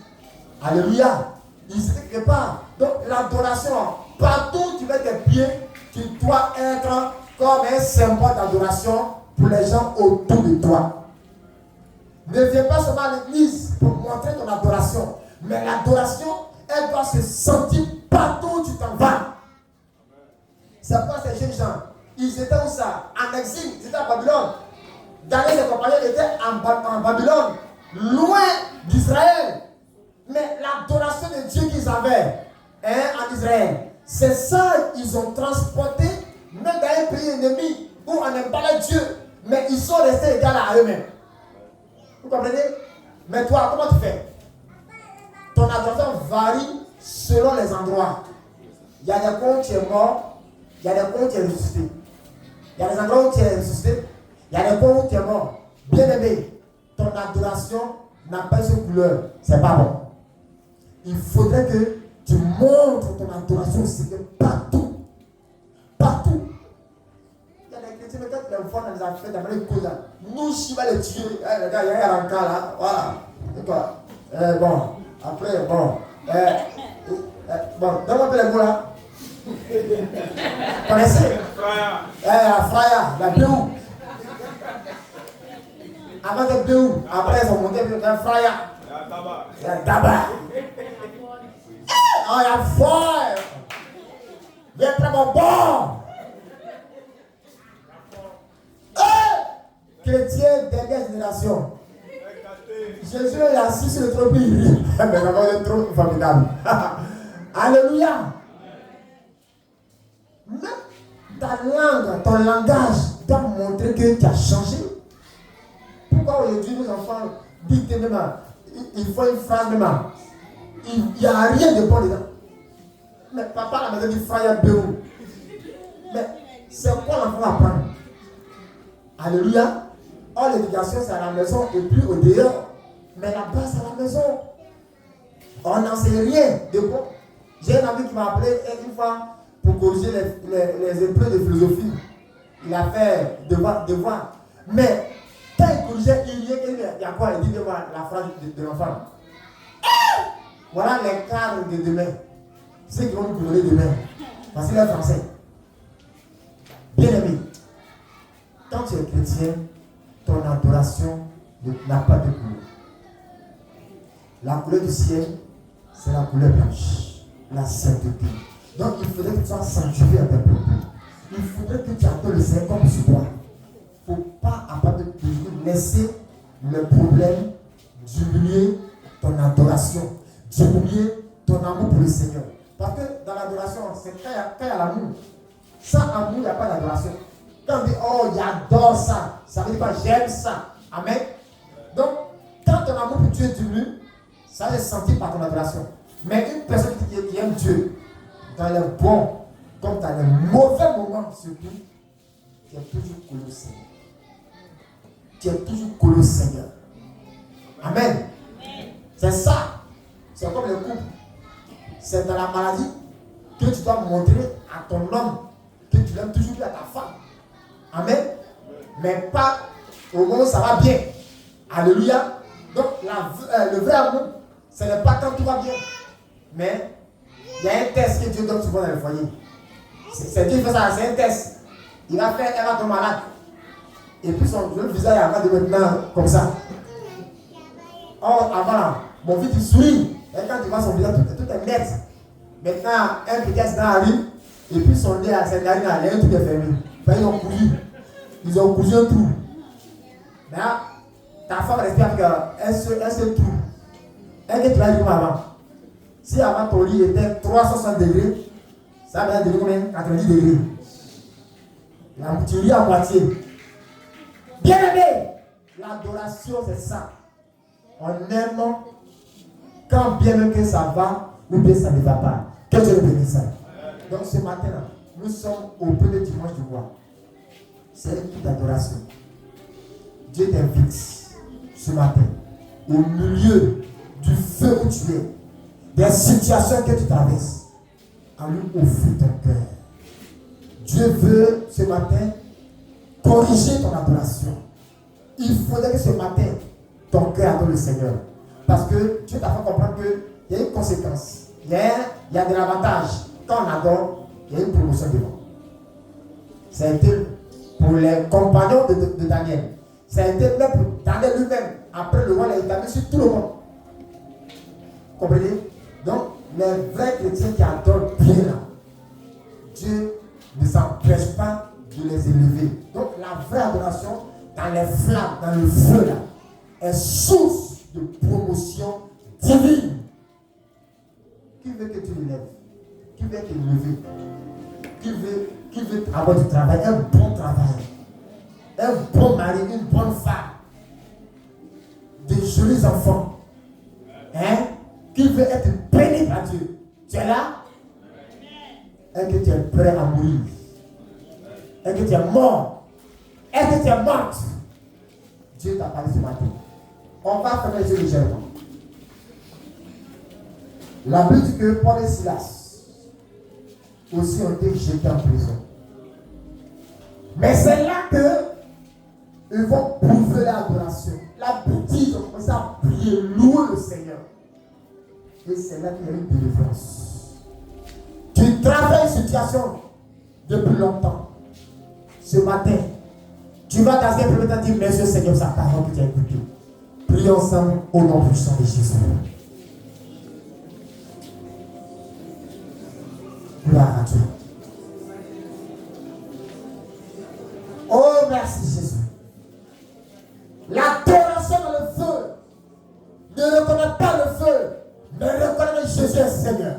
Alléluia. Ils étaient quelque part. Donc l'adoration, partout où tu mets tes pieds, tu dois être comme un symbole d'adoration pour les gens autour de toi. Ne viens pas seulement à l'église pour montrer ton adoration, mais l'adoration, elle doit se sentir partout où tu t'en vas. C'est pourquoi ces jeunes gens, ils étaient où ça? En exil, ils étaient à Babylone. Daniel et ses compagnons étaient en Babylone, loin d'Israël. Mais l'adoration de Dieu qu'ils avaient en Israël, c'est ça qu'ils ont transporté, même dans un pays ennemi où on n'aime pas les dieux, mais ils sont restés égaux à eux-mêmes. Vous comprenez? Mais toi, comment tu fais? Ton adoration varie selon les endroits. Il y a des coins où tu es mort, il y a des coins où tu es ressuscité. Il y a des endroits où tu es ressuscité, il y a des coins où tu es mort. Bien aimé, ton adoration n'a pas cette couleur. C'est pas bon. Il faudrait que tu montres ton adoration au Seigneur partout. Partout. Il y a des chrétiens, mais quand tu les vois dans les affaires, dans les causes, nous, je vais les tuer. Les gars, il y a un rencard là. Voilà. Et toi, Bon, après, bon. Bon, donne-moi les mots là. Connaissez? Fraya. Fraya, la Béou. Avant de Béou, après ils ont monté la Fraya. Il y a Daba. Oh, il y a Foy. Viens très bon. Chrétien dernière génération. Jésus est assis sur le trône. Mais d'abord le trône formidable. Alléluia. Même ta langue, ton langage doit montrer que tu as changé. Pourquoi aujourd'hui nos enfants dictent même, il faut une phrase même, il n'y a rien de bon dedans. Mais papa à la maison dit frère Béou. Mais c'est quoi l'enfant va apprendre? Alléluia. Or l'éducation c'est à la maison et plus au dehors. Mais la base c'est à la maison. On n'en sait rien de bon. J'ai un ami qui m'a appelé une fois pour corriger les épreuves de philosophie. Il a fait devoir. Mais quand il corrigeait, il y a quoi? Il dit devant la phrase de l'enfant. Voilà les cadres de demain. Ceux qui vont nous donner demain. Parce qu'il est français. Bien aimé, quand tu es chrétien, ton adoration n'a pas de couleur. La couleur du ciel, c'est la couleur blanche, la sainteté. Donc il faudrait que tu sois sanctifié à tes propos. Il faudrait que tu adores le Seigneur comme tu dois. Il ne faut pas, à partir de laisser le problème diminuer ton adoration, diminuer ton amour pour le Seigneur. Parce que dans l'adoration, c'est quand il y a l'amour. Sans amour, il n'y a pas d'adoration. Quand on dit, oh, j'adore ça, ça veut dire pas j'aime ça. Amen. Donc, quand ton amour pour Dieu diminue, ça va se sentir par ton adoration. Mais une personne qui aime Dieu, dans les bons, comme dans les mauvais moments surtout, tu es toujours collé au Seigneur. Tu es toujours collé au Seigneur. Amen. C'est ça. C'est comme le couple. C'est dans la maladie que tu dois montrer à ton homme que tu l'aimes toujours plus à ta femme. Amen. Mais pas au moment où ça va bien. Alléluia. Donc le vrai amour, ce n'est pas quand tout va bien. Mais il y a un test que Dieu donne souvent dans le foyer. C'est Dieu qui fait ça, c'est un test. Elle va tomber malade. Et puis son visage est de maintenant comme ça. Or, avant, mon fils il sourit. Et quand tu vois son visage, tout est net. Maintenant, un petit accident arrive. Et puis son nez, ses narines, un truc est fermé. Enfin, ils ont cousu un trou. Maintenant, ta femme respire avec un seul trou. Un que tu vas dire comme avant. Si avant ton lit était 360 degrés, ça va devenir combien? 90 degrés. Tu lis à moitié. Bien aimé, l'adoration c'est ça. On aime quand bien même que ça va ou bien ça ne va pas. Que Dieu le bénisse. Donc ce matin, nous sommes au premier dimanche du mois. C'est une toute adoration. Dieu t'invite ce matin, au milieu du feu où tu es, des situations que tu traverses, à lui offrir ton cœur. Dieu veut ce matin corriger ton adoration. Il faudrait que ce matin, ton cœur adore le Seigneur. Parce que Dieu t'a fait comprendre qu'il y a une conséquence. Il y a de l'avantage. Quand on adore, il y a une promotion devant. Ça a été pour les compagnons de Daniel. Ça a été même pour Daniel lui-même. Après le roi l'a établi sur tout le monde. Comprenez? Donc, les vrais chrétiens qui adorent bien là, Dieu ne s'empêche pas de les élever. Donc, la vraie adoration, dans les flammes, dans le feu là, est source de promotion divine. Qui veut que tu l'élèves? Qui veut t'élever? Qui veut avoir du travail? Un bon travail. Un bon mari, une bonne femme. Des jolis enfants. Hein? Qui veut être béni par Dieu? Tu es là? Est-ce que tu es prêt à mourir? Est-ce que tu es mort? Est-ce que tu es morte? Dieu t'a parlé ce matin. On va fermer les yeux légèrement. La Bible dit que Paul et Silas aussi ont été jetés en prison. Mais c'est là que ils vont prouver l'adoration. La Bible dit qu'ils ont commencé à prier. prier, louer le Seigneur. Et c'est là qu'il y a une délivrance. Tu travailles une situation depuis longtemps. Ce matin, tu vas dans un premier temps dire merci au Seigneur pour sa parole que tu as écoutée. Prions ensemble au nom puissant de Jésus. Gloire à Dieu. Oh, merci Jésus. L'adoration dans le feu ne reconnaît pas le feu, mais reconnaît Jésus est Seigneur.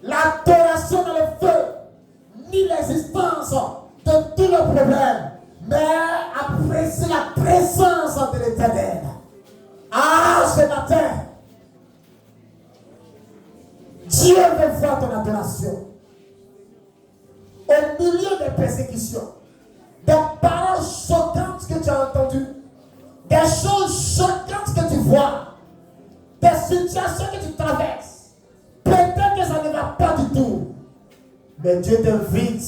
L'adoration dans le feu nie l'existence de tous les problèmes, mais apprécie la présence de l'Éternel. Ah, ce matin, Dieu veut voir ton adoration. Au milieu des persécutions, des paroles choquantes que tu as entendues, des choses choquantes que tu vois, des situations que tu traverses. Peut-être que ça ne va pas du tout. Mais Dieu t'invite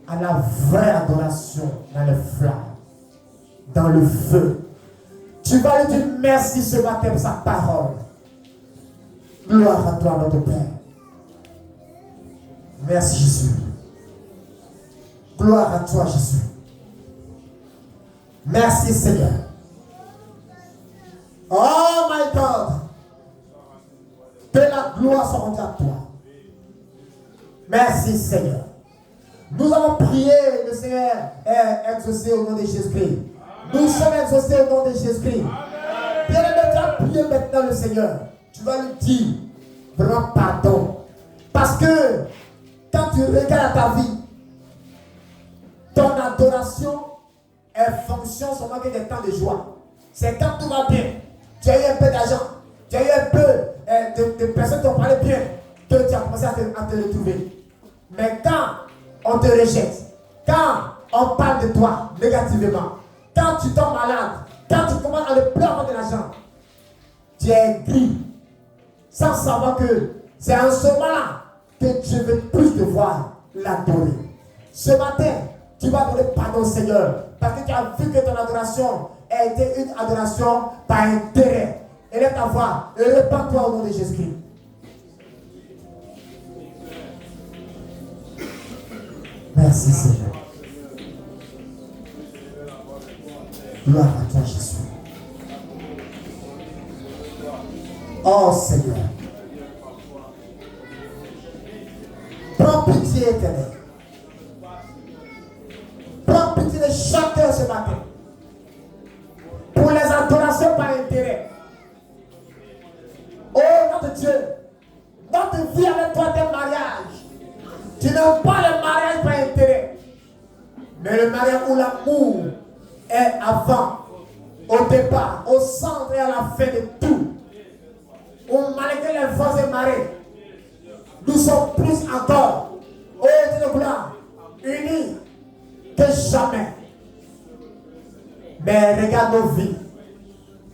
à la vraie adoration dans le flamme, dans le feu. Tu vas lui dire merci ce matin pour sa parole. Gloire à toi, notre Père. Merci Jésus. Gloire à toi, Jésus. Merci Seigneur. Oh my God. Que la gloire soit rendue à toi. Merci Seigneur. Nous avons prié, le Seigneur est exaucé au nom de Jésus-Christ. Nous sommes exaucés au nom de Jésus-Christ. Bien-aimé, tu vas prier maintenant le Seigneur. Tu vas lui dire vraiment pardon. Parce que quand tu regardes ta vie, ton adoration est fonction seulement que des temps de joie. C'est quand tout va bien. Tu as eu un peu d'argent, tu as eu un peu de personnes qui ont parlé bien, que tu as commencé à te retrouver. Mais quand on te rejette, quand on parle de toi négativement, quand tu tombes malade, quand tu commences à le pleurer de l'argent, tu es gris, sans savoir que c'est en ce moment-là que Dieu veut plus te voir l'adorer. Ce matin, tu vas donner pardon au Seigneur, parce que tu as vu que ton adoration a été une adoration par intérêt. Élève ta voix et répands-toi au nom de Jésus-Christ. Merci Seigneur. Gloire à toi Jésus. Oh Seigneur. Prends pitié éternel. Prends pitié de chacun ce matin. Pour les adorations par intérêt. Oh notre Dieu. Notre vie avec toi est un mariage. Tu n'aimes pas le mariage par intérêt. Mais le mariage où l'amour est avant, au départ, au centre et à la fin de tout. Où malgré les forces et marées, nous sommes plus encore, ô Dieu de gloire, unis que jamais. Mais regarde nos vies,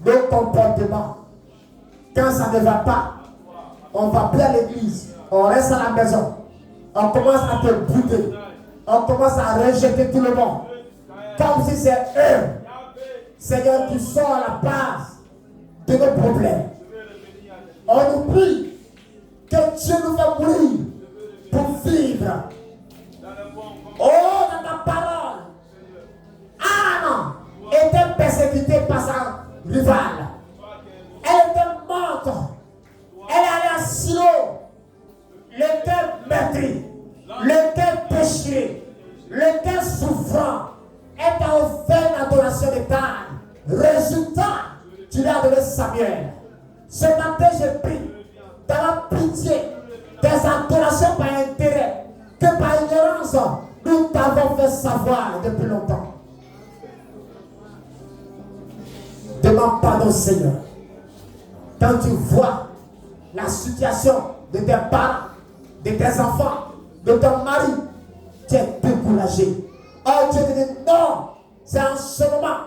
nos comportements. Quand ça ne va pas, on va plus à l'église, on reste à la maison, on commence à te bouder, on commence à rejeter tout le monde. Comme si c'est eux, Seigneur, qui sont à la base de nos problèmes. On nous prie que Dieu nous fait mourir pour vivre. Oh, dans ta parole, Anne était persécutée par sa rivale. Elle était morte. Elle allait à Silo, le cœur meurtri, le cœur péché, le cœur souffrant. Elle t'a offert une adoration de taille. Résultat, tu lui as donné Samuel. Ce matin, je prie dans la pitié des adorations par intérêt que par ignorance, nous t'avons fait savoir depuis longtemps. Demande pardon, Seigneur. Quand tu vois la situation de tes parents, de tes enfants, de ton mari, tu es découragé. Oh, Dieu te dit non, c'est en ce moment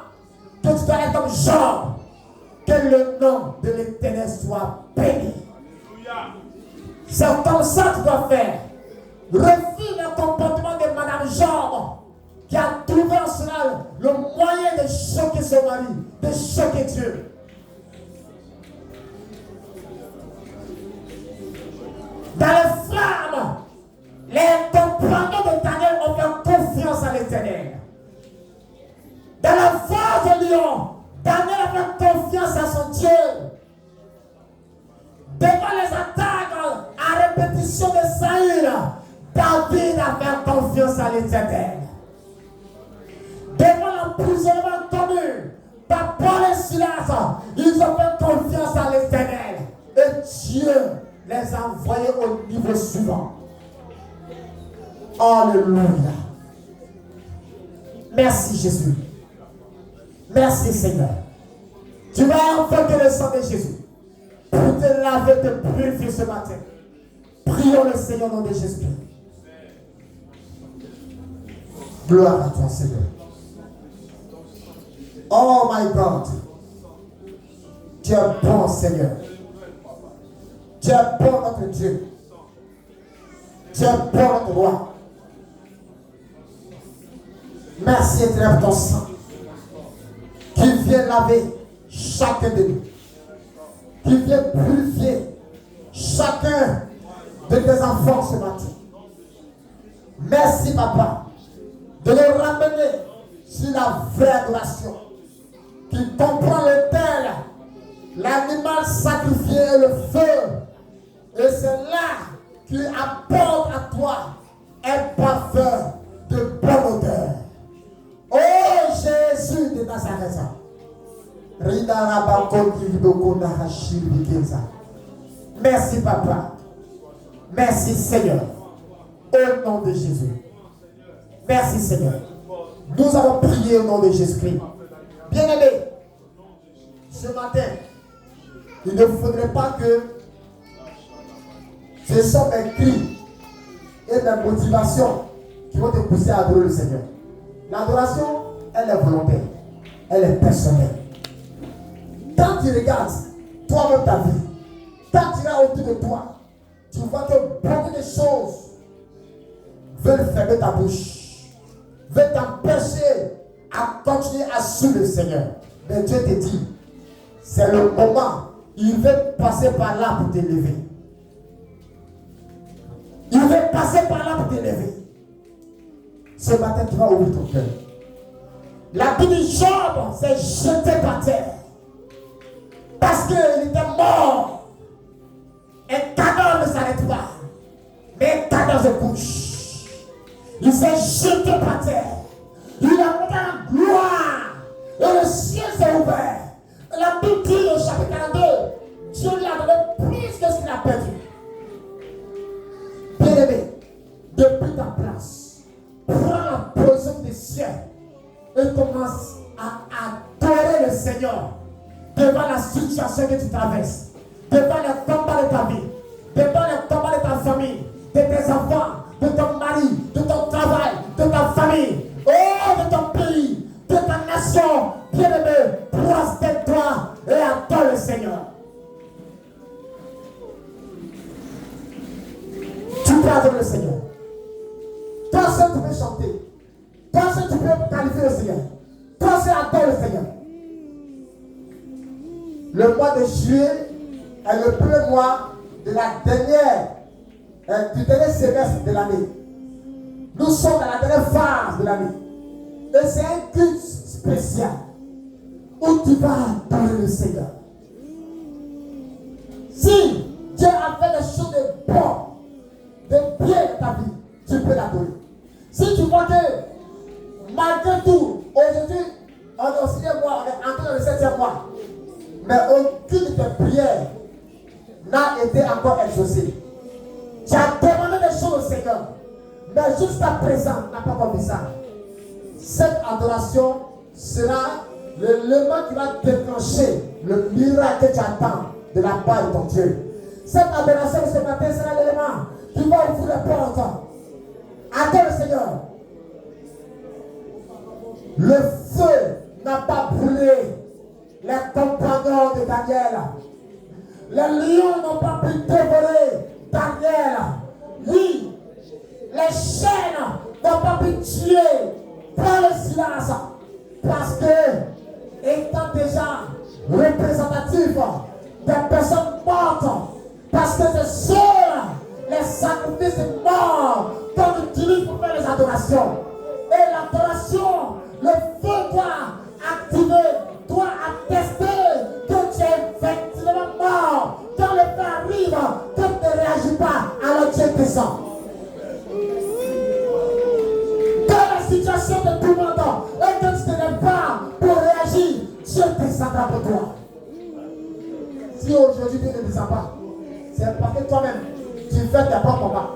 que tu dois être comme Job. Que le nom de l'Éternel soit béni. C'est comme ça que tu dois faire. Refuse le comportement de Madame Job, qui a trouvé en cela le moyen de choquer son mari, de choquer Dieu. répétition de Saül, David a fait confiance à l'Éternel. Devant l'emprisonnement connu par Paul et Silas, ils ont fait confiance à l'Éternel. Et Dieu les a envoyés au niveau suivant. Alléluia. Merci Jésus. Merci Seigneur. Tu vas invoquer le sang de Jésus pour te laver, te purifier ce matin. Prions le Seigneur au nom de Jésus. Gloire à toi Seigneur. Oh my God. Tu es bon Seigneur. Tu es bon notre Dieu. Tu es bon notre roi. Merci Éternel pour ton sang qui vient laver chacun de nous, qui vient purifier chacun de tes enfants ce matin. Merci Papa de les ramener sur la vraie adoration qui comprend l'autel, l'animal sacrifié et le feu. Et c'est là qui apporte à toi un parfum de bonne odeur. Oh Jésus de Nazareth. Merci Papa. Merci Seigneur. Au nom de Jésus. Merci Seigneur. Nous avons prié au nom de Jésus-Christ. Bien-aimés, ce matin, il ne faudrait pas que ce sont mes cris et mes motivations qui vont te pousser à adorer le Seigneur. L'adoration, elle est volontaire. Elle est personnelle. Quand tu regardes toi-même ta vie, quand tu es autour de toi, tu vois que beaucoup de choses veulent fermer ta bouche, veulent t'empêcher à continuer à suivre le Seigneur. Mais Dieu te dit, c'est le moment. Il veut passer par là pour t'élever. Il veut passer par là pour t'élever. Ce matin, tu vas ouvrir ton cœur. La vie du Job s'est jetée par terre. Parce qu'il était mort. Un cadavre ne s'arrête pas. Mais un cadavre couche. Il s'est jeté par terre. Il a monté en gloire. Et le ciel s'est ouvert. La Bible dit au chapitre 42, Dieu lui a donné plus que ce qu'il a perdu. Bien-aimé, depuis ta place, prends la position des cieux et commence à adorer le Seigneur devant la situation que tu traverses, devant les combats de ta vie, devant les combats de ta famille, de tes enfants, de ton mari, de ton travail, de ta famille, oh, de ton pays, de ta nation. Bien-aimé, prosterne-toi et adore le Seigneur. Tu peux adorer le Seigneur. Toi seul tu peux chanter. Toi seul tu peux qualifier le Seigneur. Toi seul adore le Seigneur. Le mois de juillet est le premier mois de la dernière, du dernier semestre de l'année. Nous sommes dans la dernière phase de l'année. Et c'est un culte spécial où tu vas adorer le Seigneur. Si Dieu a fait des choses de bon, de bien dans ta vie, tu peux l'adorer. Si tu vois que malgré tout, aujourd'hui, on est au 6e mois, on est entré dans le 7e mois, mais aucune de tes prières n'a été encore exaucée. Tu as demandé des choses au Seigneur, mais jusqu'à présent, tu n'as pas compris ça. Cette adoration sera l'élément qui va déclencher le miracle que tu attends de la part de ton Dieu. Cette adoration de ce matin sera l'élément qui va ouvrir les portes. Adore le Seigneur. Le feu n'a pas brûlé les compagnons de Daniel. Les lions n'ont pas pu dévorer Daniel. Oui, les chaînes n'ont pas pu tuer par le silence. Parce que, étant déjà représentatif des personnes mortes, parce que c'est sur les sacrifices morts qu'on utilise pour faire les adorations. Et l'adoration, le feu doit activer, doit attester que tu es effectivement mort. Quand le feu arrive, que tu ne réagis pas, alors descendra pour toi. Si aujourd'hui Dieu ne descend pas, c'est parce que toi-même, tu fais tes propres combats.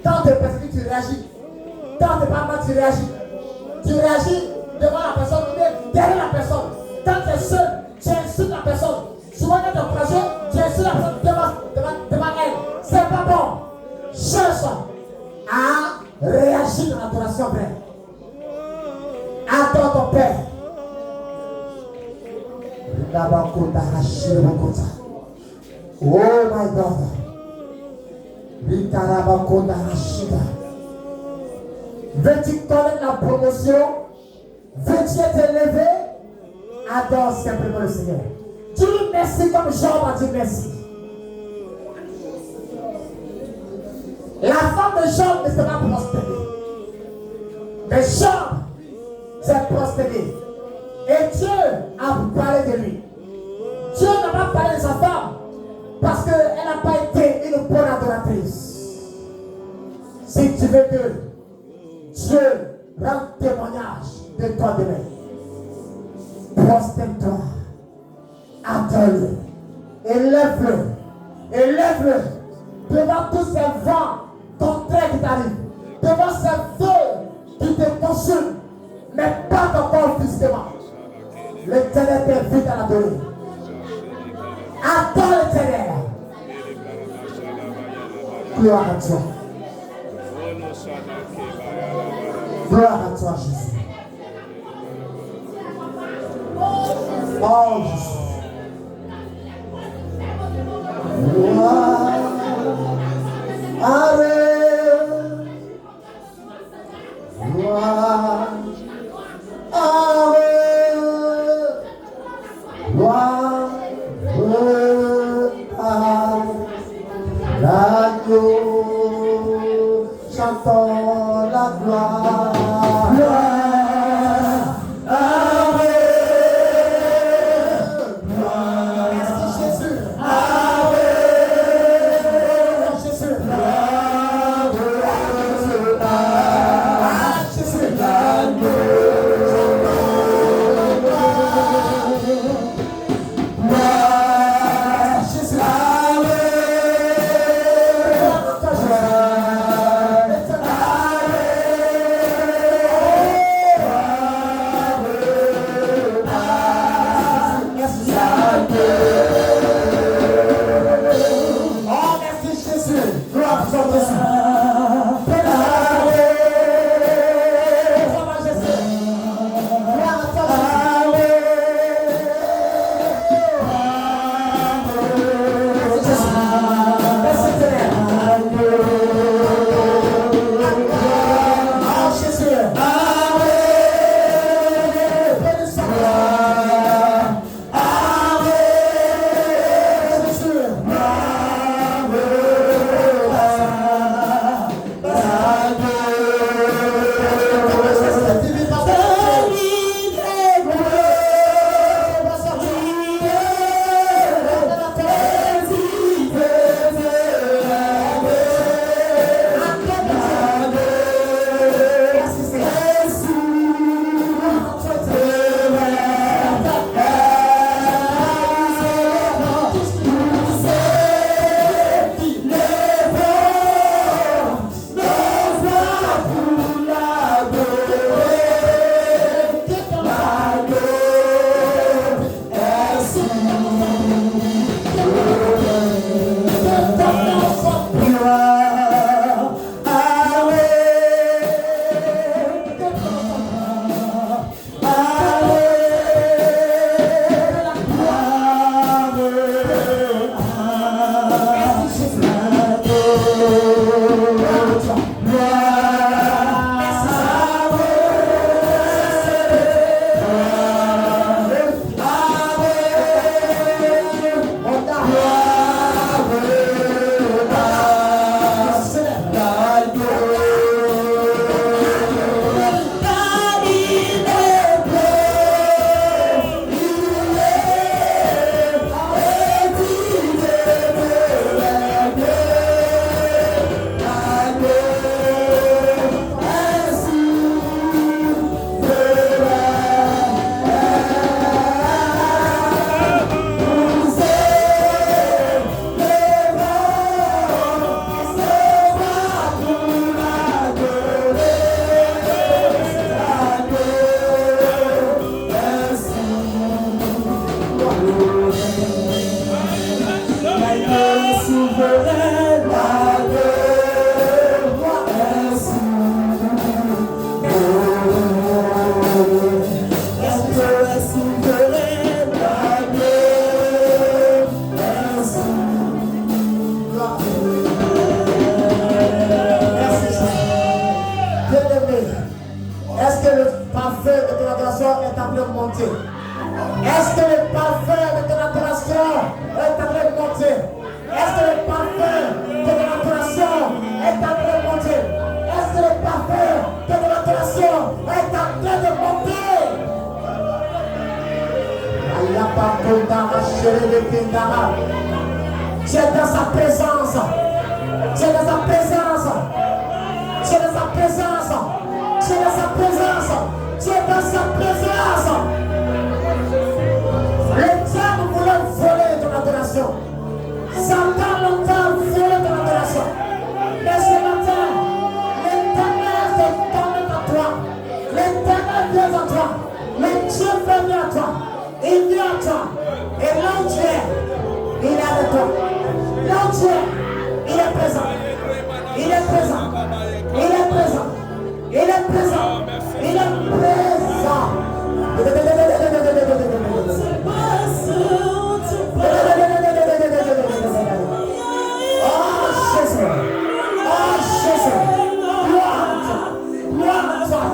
Quand tu es persécuté, tu réagis. Quand tu n'es pas mal, tu réagis. Tu réagis devant la personne ou derrière la personne. Quand tu es seul, tu insultes la personne. Souvent, quand tu es courageux, tu insultes la personne devant elle. C'est pas bon. Cherche à réagir dans l'adoration vraie. Adore ton Père. Oh my God. Veux-tu connaître la promotion? Veux-tu être élevé? Adore simplement le Seigneur. Dis merci comme Job a dit merci. La femme de Job ne s'est pas prospérée. Mais Job s'est prospéré. Et Dieu a parlé de lui. Dieu n'a pas parlé de sa femme parce qu'elle n'a pas été une bonne adoratrice. Si tu veux que Dieu rende témoignage de toi demain, prosterne-toi, adore-le, élève-le devant tous ces vents contraires qui t'arrivent, devant ces feux qui te consument, mais pas ton corps physiquement. L'Éternel t'invite à l'adorer. Adore l'Éternel. Gloire à toi. Gloire à toi, Jésus. Oh, Jésus. Gloire. Amen. Gloire. Amen. Gloire. L'agneau, chantons la gloire. Gloire, Amen. Gloire, merci Jésus. Amen. est en train de monter? Est-ce que le parfum de ton adoration est en train de monter? Est-ce que le parfum de ton adoration est en train de monter? Est-ce que le parfum de ton adoration est en train de monter? Tu es dans sa présence. Tu es dans sa présence. Tu es dans sa présence. Tu es dans sa présence. Tu es dans sa présence. Le diable voulait voler ton adoration. Satan longtemps volé ton adoration. Mais ce matin, l'Éternel se tourne à toi. L'Éternel vient à toi. Le Dieu vient à toi. Il vient à toi. Et là où tu es, il est avec toi. Là où tu es, il est présent. Il est présent. Il est présent. Il est présent. Il est présent. Oh Jésus. Oh Jésus. Gloire à toi. Gloire à toi.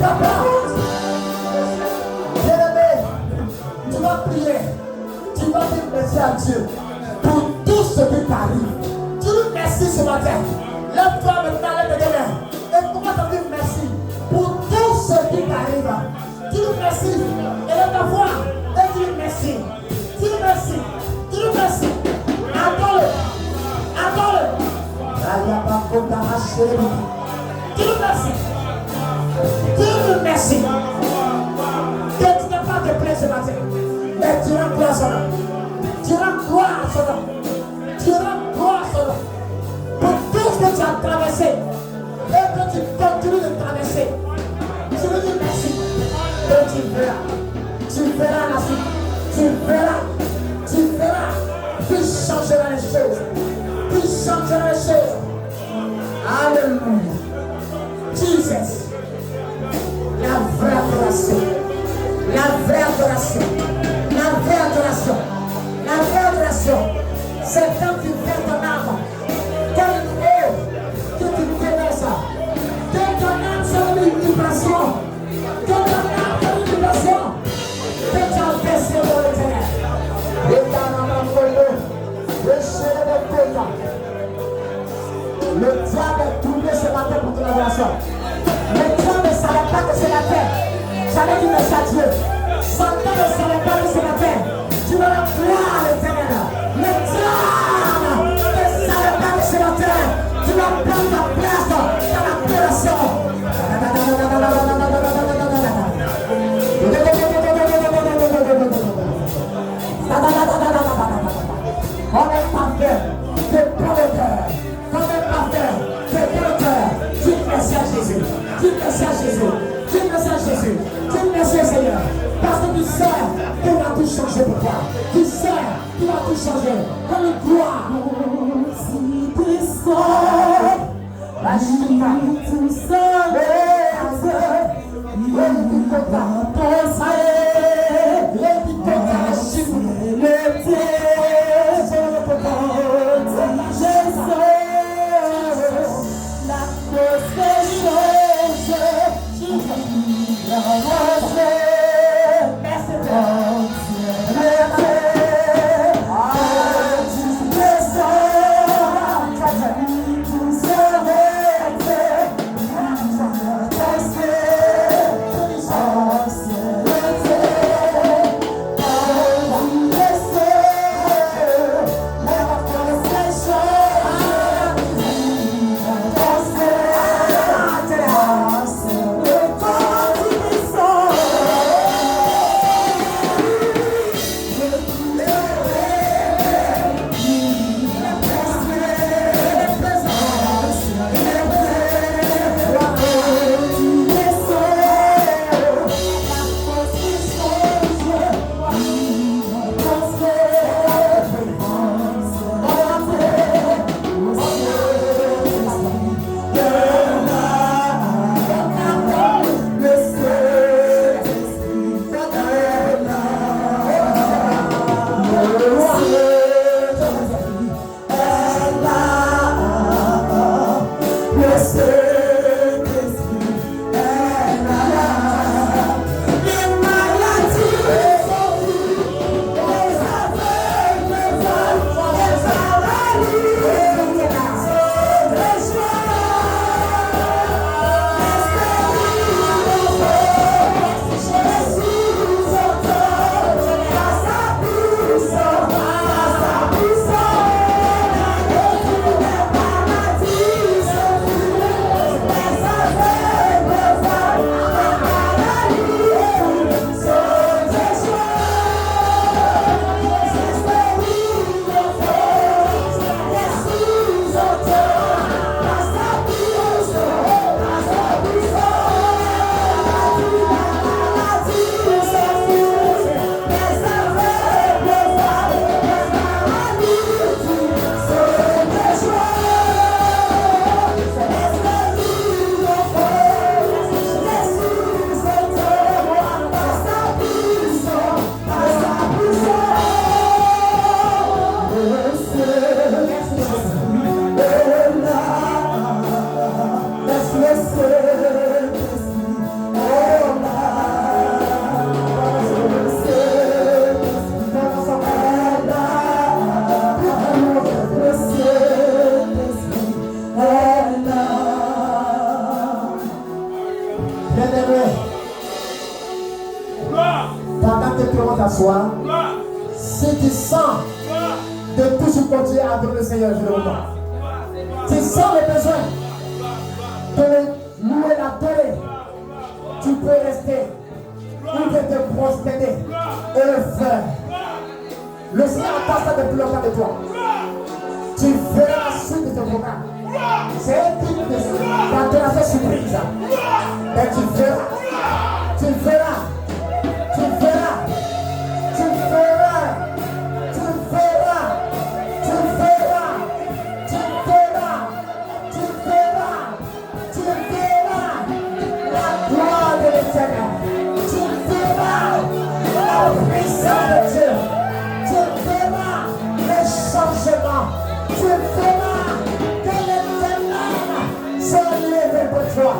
Papa, bien-aimé, tu vas prier. Tu vas dire merci à Dieu pour tout ce qui t'arrive. Tu dis merci ce matin. Lève-toi maintenant, lève tes mains. Et commence à dire merci pour tout ce qui t'arrive. Tu dis merci. Élève ta voix. Et tu dis merci. Tu dis merci. Tu dis merci. Attends-le. Attends-le. Tu dis merci. Tu dis merci. Que tu n'as pas de plaisir ce matin. Mais tu rends gloire à son nom. Tu rends gloire à son nom. Tu rends gloire à son nom. Pour tout ce que tu as traversé et que tu continues de traverser. Tu lui dis merci. Et tu verras. Tu verras la suite. Tu verras. Tu verras. Tu changeras les choses. Tu changeras les choses. Alléluia. Jesus. La vraie adoration. La vraie adoration. La vraie adoration. La vraie adoration. C'est quand tu fais ton âme. Comme une eau que tu connais ça. Que ton âme soit une vibration. Que ton âme soit une vibration. Que tu as baissé dans l'éternel. Et dans la main de le diable est troublé ce matin pour ton adoration. Le diable ne savait pas que c'est la terre. J'allais dire merci à Dieu. Satan ne savait pas que c'est la terre. Tu vas la gloire à l'éternel. Le diable ne savait pas que c'est la terre. Tu vas prendre ta place dans l'adoration. On est parfait. C'est pour le cœur. On est parfait. C'est pour le cœur. Dis merci à Jésus. Dis merci à Jésus. Dis merci à Jésus. Dis merci au Seigneur. Parce que tu sais qu'il va tout changer pour toi. Tu sais qu'il va tout changer. Comme une gloire. Si tu sors, la chita, tu sors, tu vas t'asseoir. Si tu sens de toujours continuer à adorer le Seigneur, je le vois. Tu sens le besoin de le louer, l'adorer. Tu peux rester ou de te prosterner et le faire. Le Seigneur n'a pas ça depuis longtemps de toi. Tu verras la suite de ton programme. C'est un type d'adoration surprise. Mais tu verras. Tu verras. Tu verras. Tu verras. Tu verras. Tu verras. Tu verras. Tu verras. Tu verras la gloire de l'Éternel. Tu verras la puissance de Dieu. Tu verras les changements. Tu verras que l'Éternel se lève pour toi.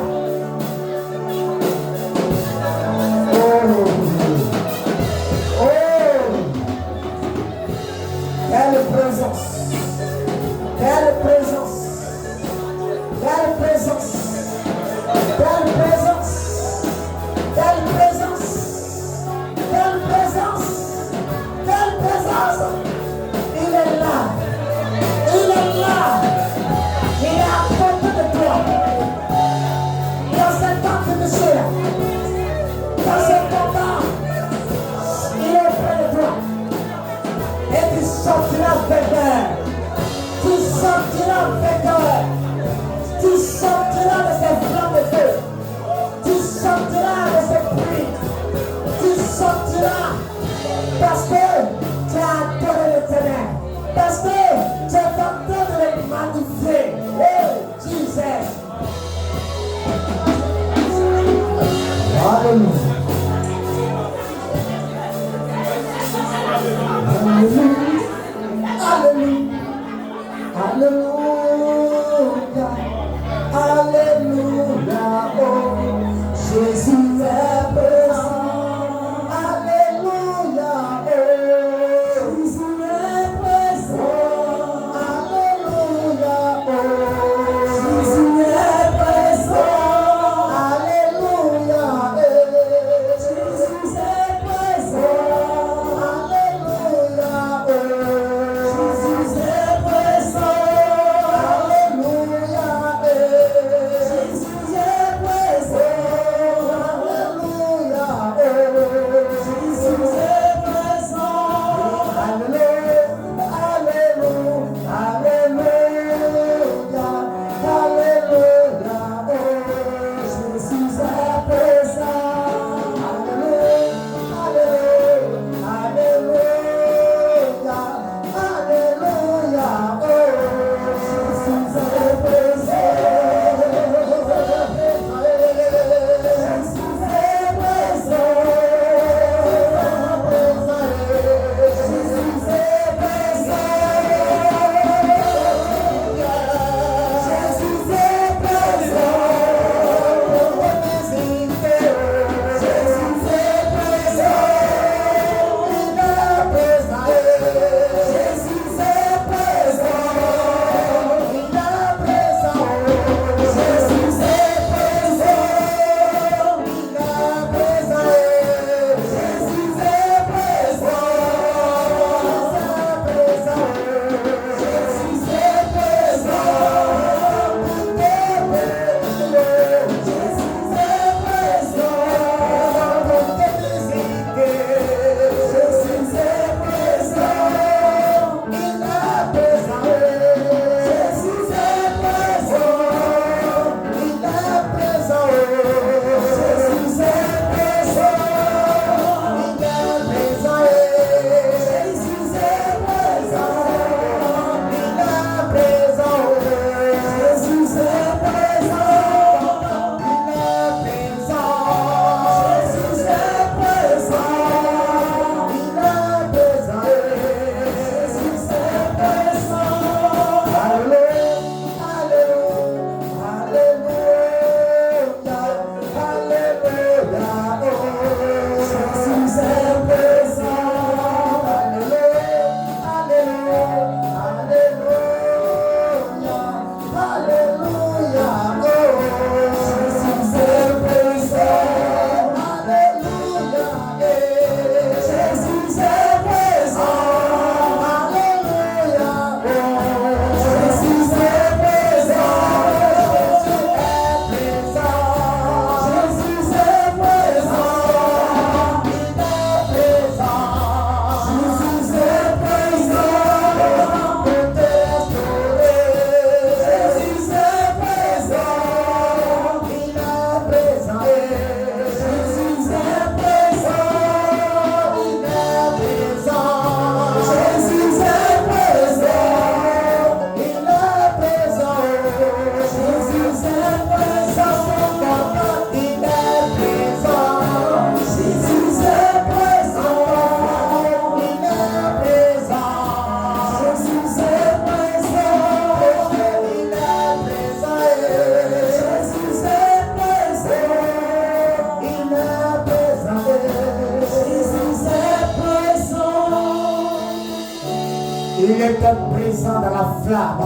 Il était présent dans la flamme.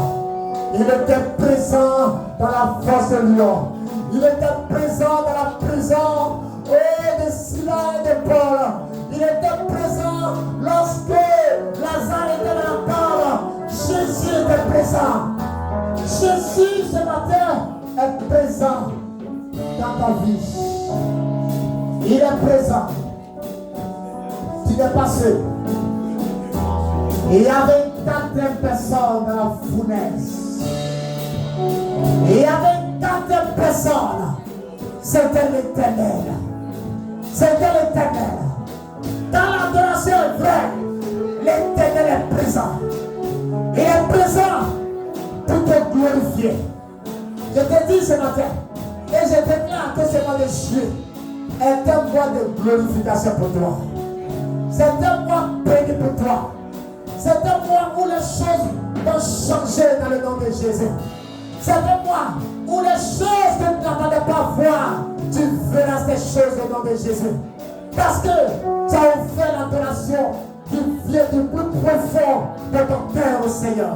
Il était présent dans la force de lion. Il était présent dans la prison de Silas et de Paul. Il était présent lorsque Lazare était dans la tombe. Jésus était présent. Jésus ce matin est présent dans ta vie. Il est présent. Tu n'es pas seul. Il y avait 4 personnes dans la fournaise. Il y avait 4 personnes. C'était l'Éternel. C'était l'Éternel. Dans l'adoration vraie, l'Éternel est présent. Il est présent pour te glorifier. Je te dis ce matin, et je déclare que ce mois de juillet est un mois de glorification pour toi. C'est un mois béni pour toi. C'est un mois où les choses vont changer dans le nom de Jésus. C'est un mois où les choses que tu n'attendais pas voir, tu verras ces choses au nom de Jésus. Parce que tu as offert l'adoration qui vient du plus profond de ton cœur au Seigneur.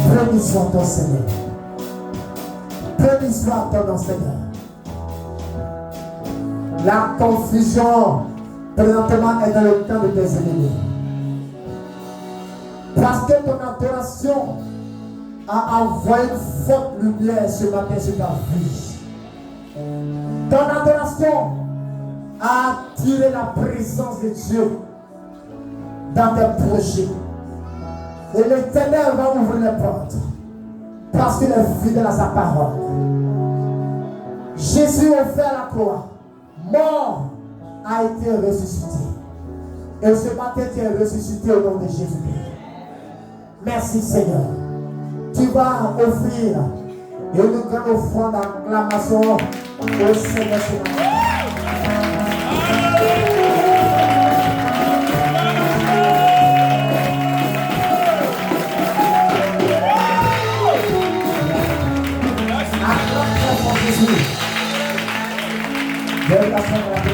Béni soit ton Seigneur. Béni soit ton nom, Seigneur. La confusion présentement est dans le temps de tes ennemis. Parce que ton adoration a envoyé une forte lumière ce matin sur ta vie. Ton adoration a attiré la présence de Dieu dans tes projets. Et l'Éternel va ouvrir les portes parce qu'il est fidèle à sa parole. Jésus offert la croix, mort, a été ressuscité. Et ce matin, tu es ressuscité au nom de Jésus-Christ. Merci Seigneur. Tu vas offrir une grande offrande d'acclamation au Seigneur ce matin.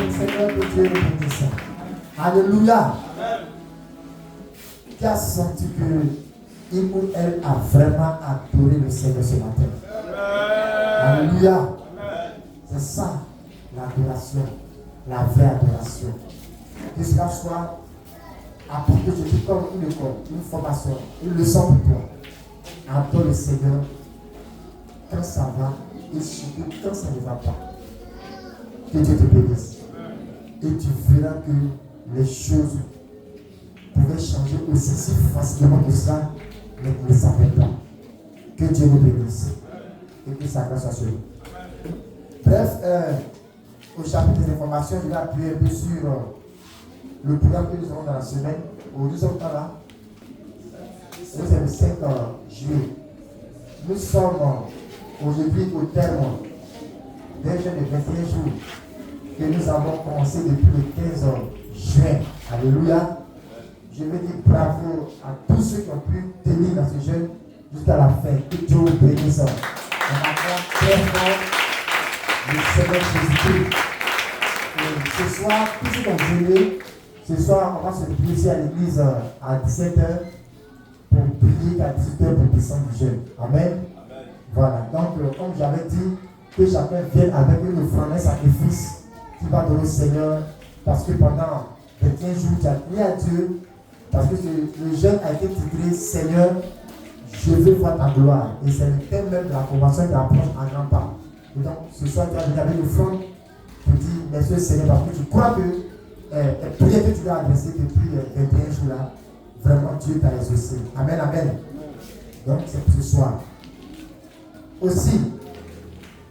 Seigneur que Dieu nous bénisse. Alléluia. Qui a senti que il ou elle a vraiment adoré le Seigneur ce matin? Alléluia. C'est ça l'adoration, la vraie adoration. Que cela soit apporté comme une école, une formation, une leçon pour toi. Adore le Seigneur quand ça va et surtout quand ça ne va pas. Que Dieu te bénisse. Et tu verras que les choses pouvaient changer aussi si facilement que ça, mais tu ne le savais pas. Que Dieu nous bénisse. Et que sa grâce soit sur nous. Bref, au chapitre des informations, je vais appuyer un peu sur le programme que nous avons dans la semaine. Nous sommes là. C'est le 5 juillet. Nous sommes aujourd'hui au terme d'un jeûne de 21 jours que nous avons commencé depuis le 15 juin. Alléluia. Je veux dire bravo à tous ceux qui ont pu tenir dans ce jeûne jusqu'à la fin. Que Dieu vous bénisse. On attend très fort le Seigneur Jésus-Christ. Ce soir, tous ceux qui ont jeûné, ce soir, on va se placer à l'église à 17h pour prier à 18h pour descendre du jeûne. Amen. Voilà. Donc, comme j'avais dit, que chacun vienne avec une offrande, un sacrifice qui va donner au Seigneur, parce que pendant 21 jours, tu as crié à Dieu, parce que le jeûne a été titré Seigneur, je veux voir ta gloire. Et c'est le thème même de la convention qui approche en grand pas. Et donc, ce soir, tu as déjà une offrande pour dire merci Seigneur, parce que tu crois que les prières que tu dois adresser depuis 21 jours là, vraiment Dieu t'a exaucé. Amen, amen. Donc, c'est pour ce soir. Aussi,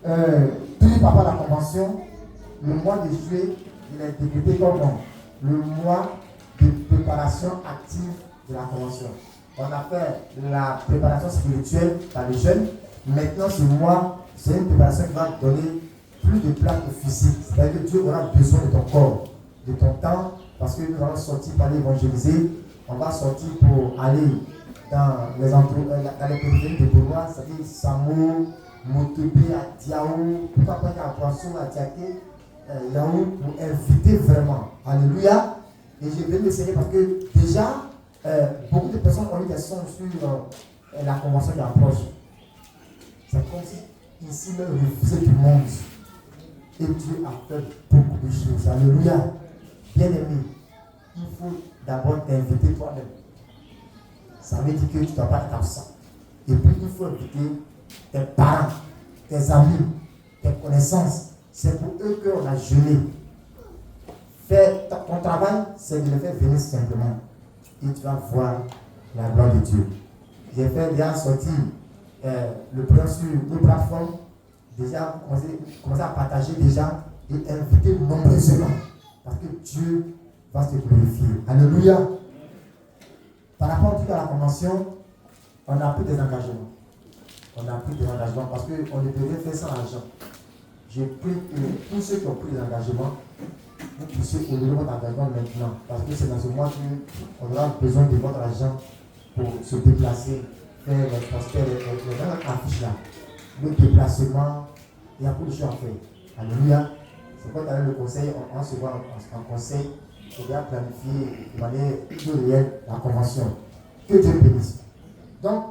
tenu par la convention, le mois de juillet, il est décrété comme le mois de préparation active de la convention. On a fait la préparation spirituelle par le jeûne. Maintenant, ce mois, c'est une préparation qui va donner plus de place physique. C'est-à-dire que Dieu aura besoin de ton corps, de ton temps, parce que nous allons sortir pour aller évangéliser. On va sortir pour aller dans les périphéries de Bourgoin, c'est-à-dire Samo, Motobé, à Diaou, pourquoi pas à Poisson, à Diaké, Yaou, pour inviter vraiment. Alléluia. Et j'ai venu l'essayer parce que déjà, beaucoup de personnes ont eu des sons sur la convention qui approche. C'est comme si ici même refusait du monde. Et Dieu a fait beaucoup de choses. Alléluia. Bien aimé, il faut d'abord t'inviter toi-même. Ça veut dire que tu ne dois pas être absent. Et puis il faut inviter tes parents, tes amis, tes connaissances. C'est pour eux qu'on a jeûné. Ton travail, c'est de les faire venir simplement. Et tu vas voir la gloire de Dieu. J'ai fait déjà sortir le plan sur nos plateformes. Déjà, commencer à partager déjà et inviter nombreusement. Parce que Dieu va se glorifier. Alléluia. Par rapport à la convention, on a pris des engagements. On a pris des engagements parce qu'on ne peut rien faire sans argent. J'ai pris que tous ceux qui ont pris des engagements, vous puissiez honorer votre engagement maintenant. Parce que c'est dans ce mois qu'on aura besoin de votre argent pour se déplacer, faire les transferts, les affiches là. Le déplacement, il y a beaucoup de choses à faire. Alléluia. C'est quand le conseil, on se voit en conseil, pour bien planifier de manière plus réelle la convention. Que Dieu bénisse. Donc,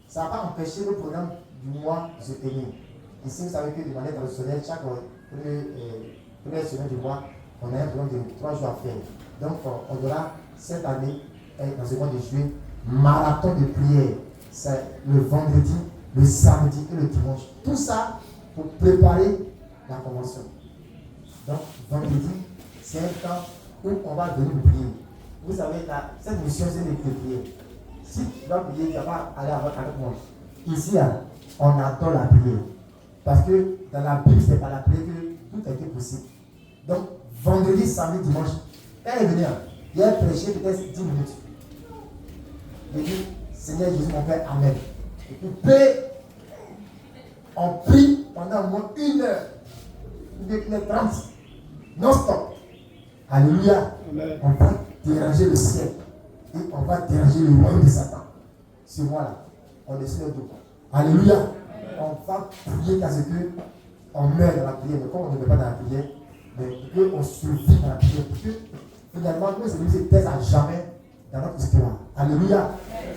ça n'a pas empêché le programme du mois de se tenir. Ici, vous savez que de manière traditionnelle, chaque première semaine du mois, on a un programme de 3 jours à faire. Donc, on aura cette année, dans ce mois de juillet, marathon de prière. C'est le vendredi, le samedi et le dimanche. Tout ça pour préparer la convention. Donc, vendredi, c'est un temps où on va venir prier. Vous savez, cette mission, c'est de prier. Si tu vas prier, tu ne vas pas aller avec moi. Ici, on adore la prière. Parce que dans la Bible, c'est par la prière que tout était possible. Donc, vendredi, samedi, dimanche, quand il est venu, il a prêché peut-être 10 minutes. Il dit, Seigneur Jésus, mon Père, Amen. Et puis, on prie pendant au moins 1 heure, ou 1h30, non-stop. Alléluia. Amen. On va déranger le ciel et on va déranger le royaume de Satan. Ce mois-là, on décide le dos. Alléluia. Amen. On va prier parce qu'on meurt dans la prière. Mais comme on ne meurt pas dans la prière, mais qu'on survit dans la prière. Parce que finalement, nous, c'est nous étaient à jamais dans notre histoire. Alléluia. Amen.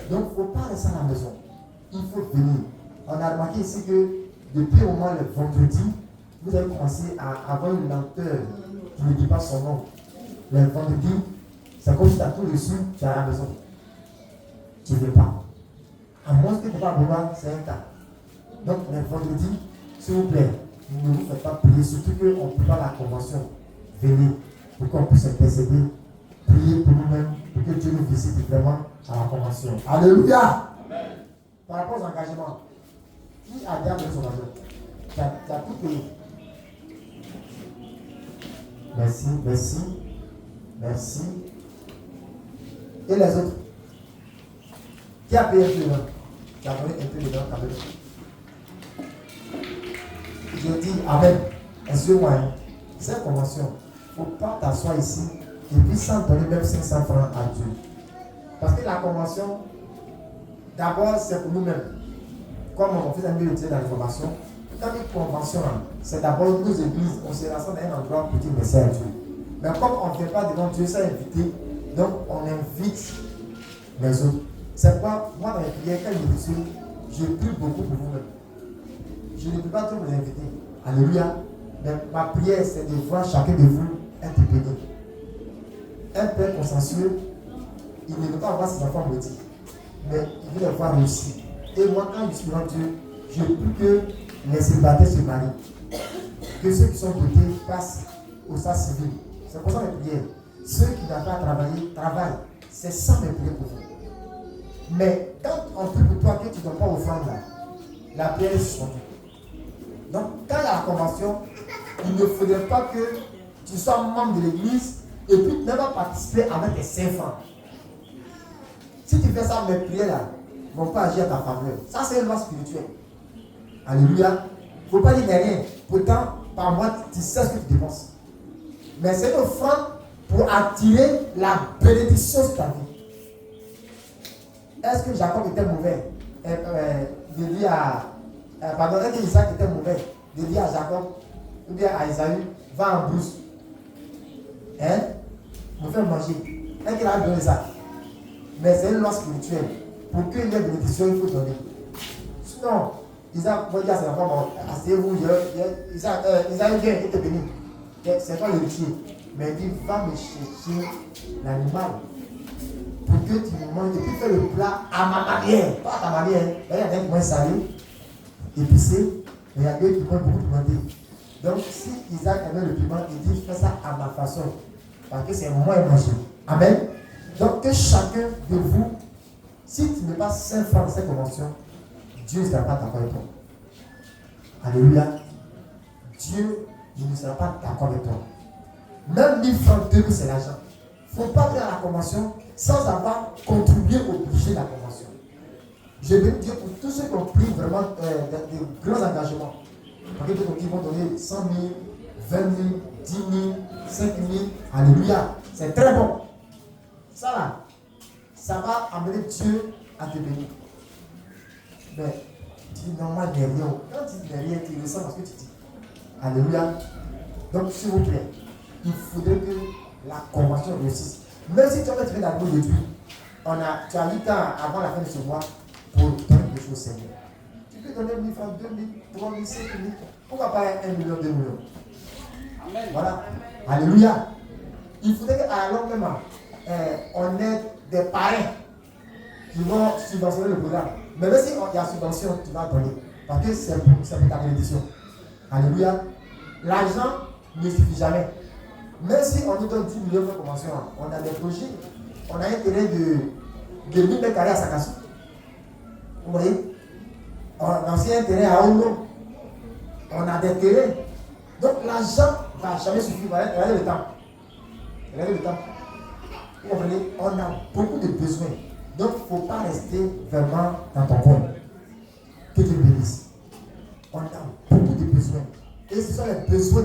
Donc, il ne faut pas rester à la maison. Il faut venir. On a remarqué ici que depuis au moins le vendredi, vous avez commencé à avoir une lenteur qui ne dit pas son nom. Le vendredi, c'est comme si tu as tout reçu, tu es à la maison. Tu ne veux pas. À moins que tu ne pas vouloir, c'est un cas. Donc, le vendredi, s'il vous plaît, ne vous faites pas prier, surtout qu'on ne peut pas la convention. Venez pour qu'on puisse intercéder, prier pour nous-mêmes, pour que Dieu nous visite vraiment à la convention. Alléluia! Amen. Par rapport aux engagements, qui a déjà donné son argent? Tu as tout payé. Merci, merci, merci. Et les autres? Qui a payé un peu dedans? Tu as donné un peu dedans, quand même. Je dis, Amen. Excusez-moi, cette convention, il ne faut pas t'asseoir ici et puis sans donner même 500 francs à Dieu. Parce que la convention, d'abord, c'est pour nous-mêmes. Comme on fait un mieux utile dans l'information, quand une convention, c'est d'abord nos églises, on se rassemble à un endroit pour dire merci à Dieu. Mais comme on ne vient pas devant Dieu, c'est invité, donc on invite les autres. C'est pourquoi, moi dans les prières, quand je suis, je prie beaucoup pour vous-même. Je ne peux pas tous vous inviter. Alléluia. Mais ma prière, c'est de voir chacun de vous être béni. Un père consensueux, il ne veut pas voir ses enfants maudits, mais il veut les voir réussir. Et moi, quand je suis devant Dieu, je prie que les célibataires se marient. Que ceux qui sont dotés passent au stade civil. C'est pour ça mes prières. Ceux qui n'ont pas travaillé, travaillent. C'est ça mes prières pour vous. Mais quand on prie pour toi que tu ne donnes pas offrande là, la prière est suspendue. Donc, quand il y a la convention, il ne faudrait pas que tu sois membre de l'église et puis tu ne vas participer avec tes 5 francs. Si tu fais ça, mes prières là ne vont pas agir à ta faveur. Ça, c'est une loi spirituelle. Alléluia. Il ne faut pas dire rien. Pourtant, par mois, tu sais ce que tu dépenses. Mais c'est une offrande pour attirer la bénédiction sur ta vie. Est-ce que Jacob était mauvais? De dire pardon, est-ce que Isaac était mauvais? De dire à Jacob ou bien à Isaïe, va en brousse. Hein? me faire manger. Un qui a donné ça. Mais c'est une loi spirituelle. Pour qu'il y ait bénédiction, il faut donner. Sinon, Isaac va dire à sa femme, asseyez-vous, Isaac vient, il te bénit. C'est pas l'héritier. Mais il dit, va me chercher l'animal pour que tu me manges et puis fais le plat à ma manière. Pas à ta manière. Il y a des qui mangent salé, épicé, mais il y a d'autres qui mangent beaucoup pimenté. Donc, si Isaac aimait le piment, il dit, fais ça à ma façon. Parce que c'est moi et manger. Amen. Donc, que chacun de vous, si tu n'es pas 5 francs de cette convention, Dieu ne sera pas d'accord avec toi. Alléluia. Dieu ne sera pas d'accord avec toi. Même 1000 francs, 2000, c'est l'argent. Il ne faut pas venir à la convention sans avoir contribué au budget de la convention. Je veux dire pour tous ceux qui ont pris vraiment des grands engagements. Parce que d'autres qui vont donner 100 000, 20 000, 10 000, 5 000. Alléluia. C'est très bon. Ça là, ça va amener Dieu à te bénir. Mais tu dis non, moi je n'ai rien. Quand tu n'es rien, tu ressens ce que tu dis. Alléluia. Donc s'il vous plaît, il faudrait que la convention réussisse. Même si tu as fait la boue de Dieu, tu as 8 ans avant la fin de ce mois pour donner des choses Seigneur. Tu peux donner 1000 francs, 2000, 3000, 5000. Pourquoi pas 1 million, 2 millions? Amen. Voilà. Alléluia. Il faudrait qu'à long même, on ait des parrains qui vont subventionner le programme. Mais même si il y a subvention, tu vas donner. Parce que c'est pour ta bénédiction. Alléluia. L'argent ne suffit jamais. Même si on nous donne 10 millions de conventions, on a des projets, on a un terrain de 1000 mètres carrés à Sakassou. Vous voyez? On a aussi un terrain à Ondo. On a des terrains. Donc l'argent ne va jamais suffire. Regardez le temps. Regardez le temps. Vous comprenez? On a beaucoup de besoins. Donc il ne faut pas rester vraiment dans ton coin. Que Dieu bénisse. On a beaucoup de besoins. Et ce sont les besoins